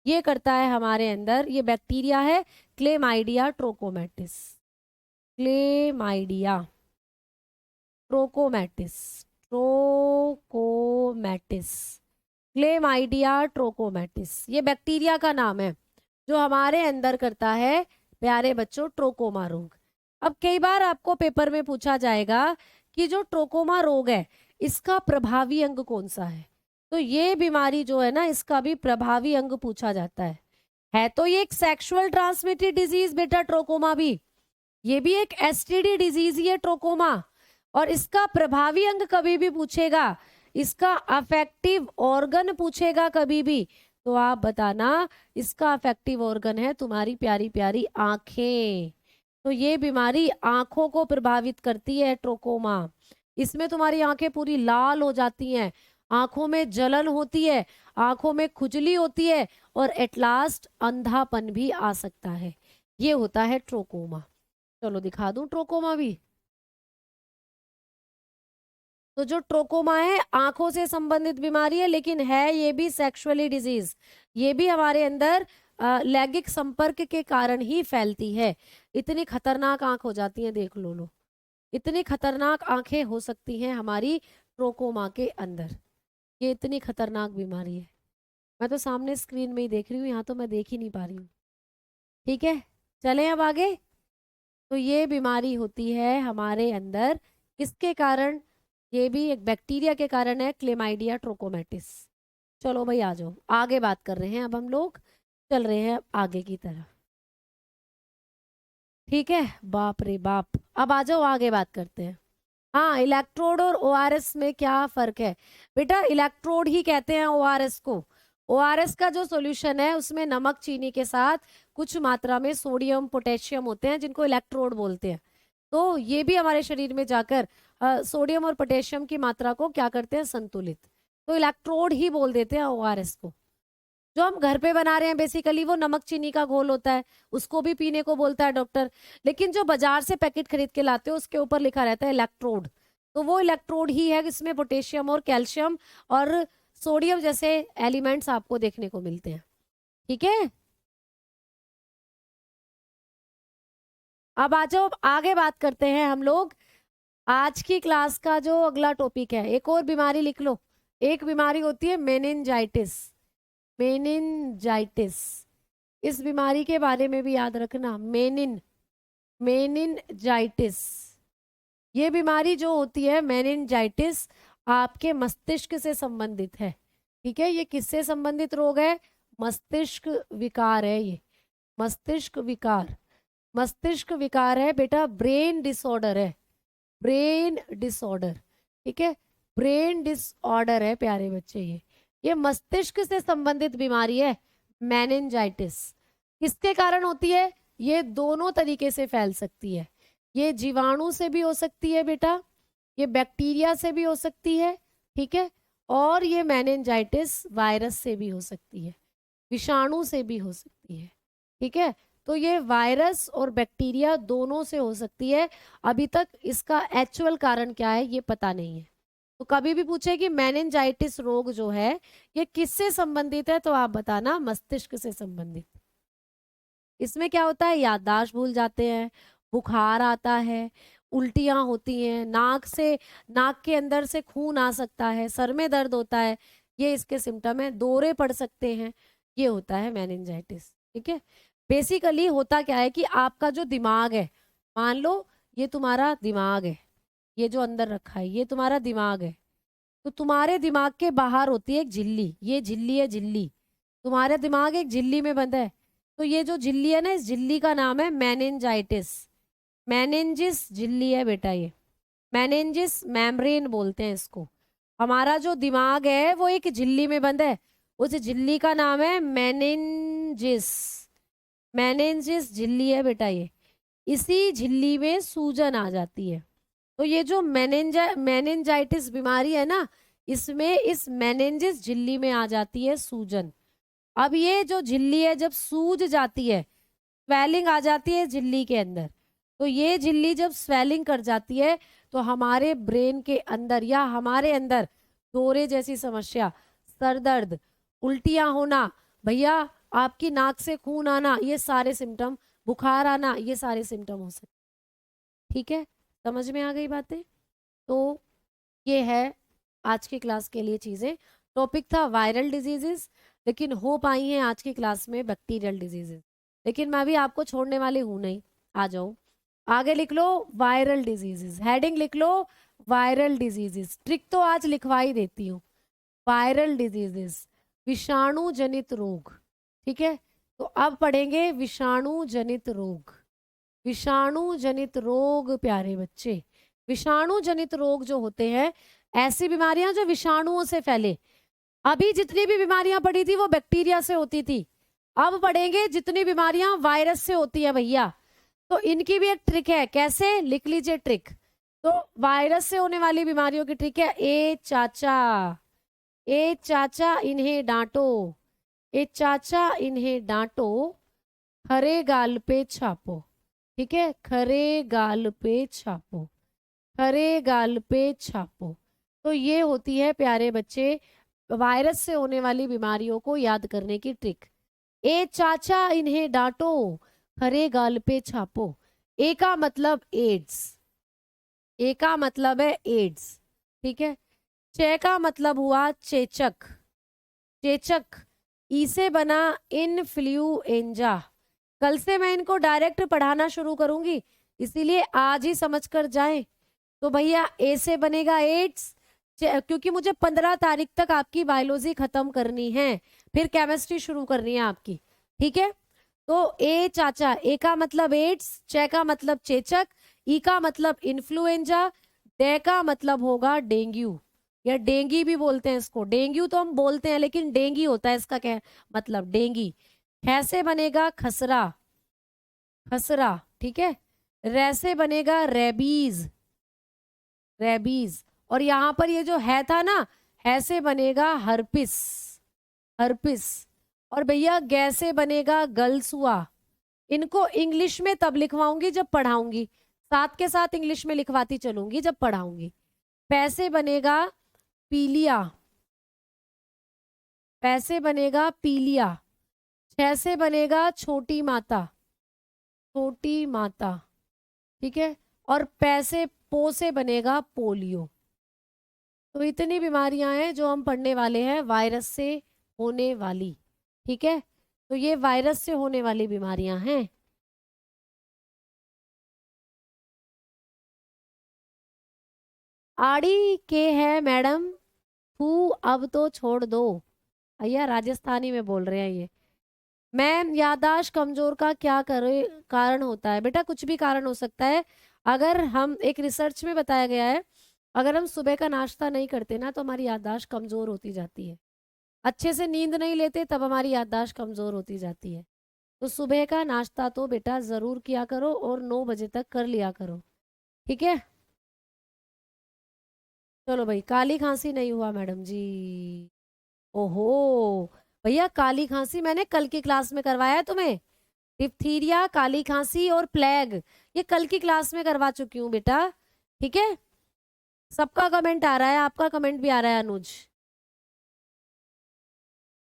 ये करता है हमारे अंदर, ये बैक्टीरिया है क्लेमाइडिया ट्रोकोमैटिस, क्लेमाइडिया ट्रोकोमैटिस, ट्रोकोमैटिस, क्लेमाइडिया ट्रोकोमैटिस ये बैक्टीरिया का नाम है जो हमारे अंदर करता है प्यारे बच्चों ट्रोकोमा रोग। अब कई बार आपको पेपर में पूछा जाएगा कि जो ट्रोकोमा रोग है इसका प्रभावी अंग कौन सा है, तो ये बीमारी जो है ना इसका भी प्रभावी अंग पूछा जाता है तो ये एक सेक्सुअल ट्रांसमिटेड डिजीज बेटा, ट्रोकोमा भी ये भी एक एसटीडी डिजीज ही है ट्रोकोमा, और इसका प्रभावी अंग कभी भी पूछेगा, इसका अफेक्टिव ऑर्गन पूछेगा कभी भी, तो आप बताना इसका अफेक्टिव ऑर्गन है तुम्हारी प्यारी प्यारी आंखें। तो ये बीमारी आंखों को प्रभावित करती है ट्रोकोमा, इसमें तुम्हारी आंखें पूरी लाल हो जाती हैं, आंखों में जलन होती है, आंखों में खुजली होती है और एट लास्ट अंधापन भी आ सकता है, ये होता है ट्रोकोमा। चलो दिखा दूं ट्रोकोमा भी। तो जो ट्रोकोमा है आंखों से संबंधित बीमारी है, लेकिन है ये भी सेक्सुअली डिजीज, ये भी हमारे अंदर लैंगिक संपर्क के कारण ही फैलती है। इतनी खतरनाक आंख हो जाती है, देख लो इतनी खतरनाक आंखें हो सकती हैं हमारी ट्रोकोमा के अंदर, ये इतनी खतरनाक बीमारी है। मैं तो सामने स्क्रीन में ही देख रही हूँ, यहाँ तो मैं देख ही नहीं पा रही हूँ। ठीक है चलें अब आगे। तो ये बीमारी होती है हमारे अंदर किसके कारण, ये भी एक बैक्टीरिया के कारण है, क्लेमाइडिया ट्रोकोमैटिस। चलो भाई आ जाओ आगे बात कर रहे हैं, अब हम लोग चल रहे हैं आगे की तरफ। ठीक है बाप रे बाप, अब आ जाओ आगे बात करते हैं। हाँ इलेक्ट्रोड और ओआरएस में क्या फर्क है बेटा, इलेक्ट्रोड ही कहते हैं ओआरएस को। ओआरएस का जो सॉल्यूशन है उसमें नमक चीनी के साथ कुछ मात्रा में सोडियम पोटेशियम होते हैं जिनको इलेक्ट्रोड बोलते हैं। तो ये भी हमारे शरीर में जाकर सोडियम और पोटेशियम की मात्रा को क्या करते हैं, संतुलित, तो इलेक्ट्रोड ही बोल देते हैं ओआरएस को। जो हम घर पे बना रहे हैं बेसिकली वो नमक चीनी का घोल होता है, उसको भी पीने को बोलता है डॉक्टर, लेकिन जो बाजार से पैकेट खरीद के लाते हो उसके ऊपर लिखा रहता है इलेक्ट्रोड, तो वो इलेक्ट्रोड ही है, इसमें पोटेशियम और कैल्शियम और सोडियम जैसे एलिमेंट्स आपको देखने को मिलते हैं। ठीक है अब आ जाओ आगे बात करते हैं हम लोग आज की क्लास का जो अगला टॉपिक है। एक और बीमारी लिख लो, एक बीमारी होती है मेनिनजाइटिस, मेनिनजाइटिस, इस बीमारी के बारे में भी याद रखना, मेनिनजाइटिस, ये बीमारी जो होती है मेनिनजाइटिस आपके मस्तिष्क से संबंधित है। ठीक है ये किससे संबंधित रोग है, मस्तिष्क विकार है, ये मस्तिष्क विकार, मस्तिष्क विकार है बेटा, ब्रेन डिसऑर्डर है, ब्रेन डिसऑर्डर। ठीक है ब्रेन डिसऑर्डर है प्यारे बच्चे, ये मस्तिष्क से संबंधित बीमारी है मेनिनजाइटिस। किसके कारण होती है, ये दोनों तरीके से फैल सकती है, ये जीवाणु से भी हो सकती है बेटा, ये बैक्टीरिया से भी हो सकती है, ठीक है, और ये मेनिनजाइटिस वायरस से भी हो सकती है, विषाणु से भी हो सकती है। ठीक है तो ये वायरस और बैक्टीरिया दोनों से हो सकती है, अभी तक इसका एक्चुअल कारण क्या है ये पता नहीं है। तो कभी भी पूछे कि मेनिनजाइटिस रोग जो है ये किससे संबंधित है, तो आप बताना मस्तिष्क से संबंधित। इसमें क्या होता है, याददाश्त भूल जाते हैं, बुखार आता है, उल्टियां होती हैं, नाक के अंदर से खून आ सकता है, सर में दर्द होता है, ये इसके सिम्टम है, दौरे पड़ सकते हैं, ये होता है मेनिनजाइटिस। ठीक है बेसिकली होता क्या है कि आपका जो दिमाग है, मान लो ये तुम्हारा दिमाग है, ये जो अंदर रखा है ये तुम्हारा दिमाग है, तो तुम्हारे दिमाग के बाहर होती है एक झिल्ली, ये झिल्ली है, झिल्ली, तुम्हारा दिमाग एक झिल्ली में बंद है, तो ये जो झिल्ली है ना इस झिल्ली का नाम है मेनिनजाइटिस, मेनिनजिस झिल्ली है बेटा, ये मेनिनजिस मेम्ब्रेन बोलते हैं इसको। हमारा जो दिमाग है वो एक झिल्ली में बंद है, उस झिल्ली का नाम है मेनिनजिस, मेनिनजिस झिल्ली है बेटा ये, इसी झिल्ली में सूजन आ जाती है। तो ये जो मेनिनजाइटिस बीमारी है ना, इसमें इस मेनिनजिस झिल्ली में आ जाती है सूजन। अब ये जो झिल्ली है जब सूज जाती है, स्वेलिंग आ जाती है झिल्ली के अंदर, तो ये झिल्ली जब स्वेलिंग कर जाती है तो हमारे ब्रेन के अंदर या हमारे अंदर दौरे जैसी समस्या, सर दर्द, उल्टियां होना, भैया आपकी नाक से खून आना, ये सारे सिम्टम, बुखार आना, ये सारे सिम्टम हो सकते। ठीक है, समझ में आ गई बातें? तो ये है आज की क्लास के लिए चीजें। टॉपिक था वायरल डिजीजेस, लेकिन हो पाई हैं आज की क्लास में बैक्टीरियल डिजीजेस, लेकिन मैं भी आपको छोड़ने वाली हूं नहीं। आ जाओ आगे, लिख लो वायरल डिजीजेस, हेडिंग लिख लो वायरल डिजीजेस। ट्रिक तो आज लिखवा ही देती हूँ। वायरल डिजीजेस, विषाणु जनित रोग। ठीक है, तो अब पढ़ेंगे विषाणु जनित रोग। विषाणु जनित रोग प्यारे बच्चे, विषाणु जनित रोग जो होते हैं ऐसी बीमारियां जो विषाणुओं से फैले। अभी जितनी भी बीमारियां पड़ी थी वो बैक्टीरिया से होती थी, अब पढ़ेंगे जितनी बीमारियां वायरस से होती है भैया। तो इनकी भी एक ट्रिक है, कैसे, लिख लीजिए ट्रिक। तो वायरस से होने वाली बीमारियों की ट्रिक है, ए चाचा इन्हें डांटो, ए चाचा इन्हें डांटो, खरे गाल पे छापो। ठीक है, खरे गाल पे छापो, खरे गाल पे छापो। तो ये होती है प्यारे बच्चे वायरस से होने वाली बीमारियों को याद करने की ट्रिक। ए चाचा इन्हें डांटो, खरे गाल पे छापो। ए का मतलब एड्स, ए का मतलब है एड्स। ठीक है, चे का मतलब हुआ चेचक, चेचक, ई से बना इन्फ्लुएंजा। कल से मैं इनको डायरेक्ट पढ़ाना शुरू करूंगी, इसीलिए आज ही समझ कर जाए। तो भैया ए से बनेगा एड्स, क्योंकि मुझे 15 तारीख तक आपकी बायोलॉजी खत्म करनी है, फिर केमिस्ट्री शुरू करनी है आपकी। ठीक है, तो ए चाचा, ए का मतलब एड्स, चे का मतलब चेचक, ई का मतलब इन्फ्लुएंजा, डे का मतलब होगा डेंगू या डेंगी भी बोलते हैं इसको। डेंगू तो हम बोलते हैं लेकिन डेंगी होता है इसका क्या मतलब, डेंगी। कैसे बनेगा खसरा, खसरा। ठीक है, रैसे बनेगा रेबीज, रेबीज। और यहां पर ये जो है था ना, है से बनेगा हर्पिस, हर्पिस। और भैया गैसे बनेगा गलसुआ। इनको इंग्लिश में तब लिखवाऊंगी जब पढ़ाऊंगी, साथ के साथ इंग्लिश में लिखवाती चलूंगी जब पढ़ाऊंगी। पैसे बनेगा पीलिया, पैसे बनेगा पीलिया। छह बनेगा छोटी माता, छोटी माता। ठीक है, और पैसे पो से बनेगा पोलियो। तो इतनी बीमारियां हैं जो हम पढ़ने वाले हैं वायरस से होने वाली। ठीक है, तो ये वायरस से होने वाली बीमारियां हैं। आड़ी के है मैडम, तू अब तो छोड़ दो। भैया राजस्थानी में बोल रहे हैं ये। मैम याददाश्त कमजोर का क्या करे कारण होता है? बेटा कुछ भी कारण हो सकता है। अगर हम एक रिसर्च में बताया गया है, अगर हम सुबह का नाश्ता नहीं करते ना तो हमारी याददाश्त कमजोर होती जाती है। अच्छे से नींद नहीं लेते तब हमारी याददाश्त कमजोर होती जाती है। तो सुबह का नाश्ता तो बेटा जरूर किया करो और 9 बजे तक कर लिया करो। ठीक है, चलो भाई। काली खांसी नहीं हुआ मैडम जी? ओहो भैया, काली खांसी मैंने कल की क्लास में करवाया है तुम्हें। डिप्थीरिया, काली खांसी और प्लेग ये कल की क्लास में करवा चुकी हूँ बेटा। ठीक है, सबका कमेंट आ रहा है, आपका कमेंट भी आ रहा है अनुज।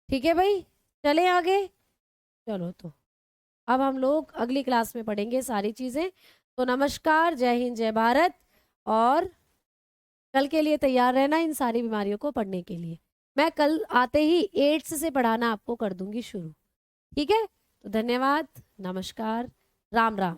ठीक है भाई, चले आगे। चलो तो अब हम लोग अगली क्लास में पढ़ेंगे सारी चीजें। तो नमस्कार, जय हिंद, जय भारत। और कल के लिए तैयार रहना इन सारी बीमारियों को पढ़ने के लिए। मैं कल आते ही एड्स से पढ़ाना आपको कर दूंगी शुरू। ठीक है, तो धन्यवाद, नमस्कार, राम राम।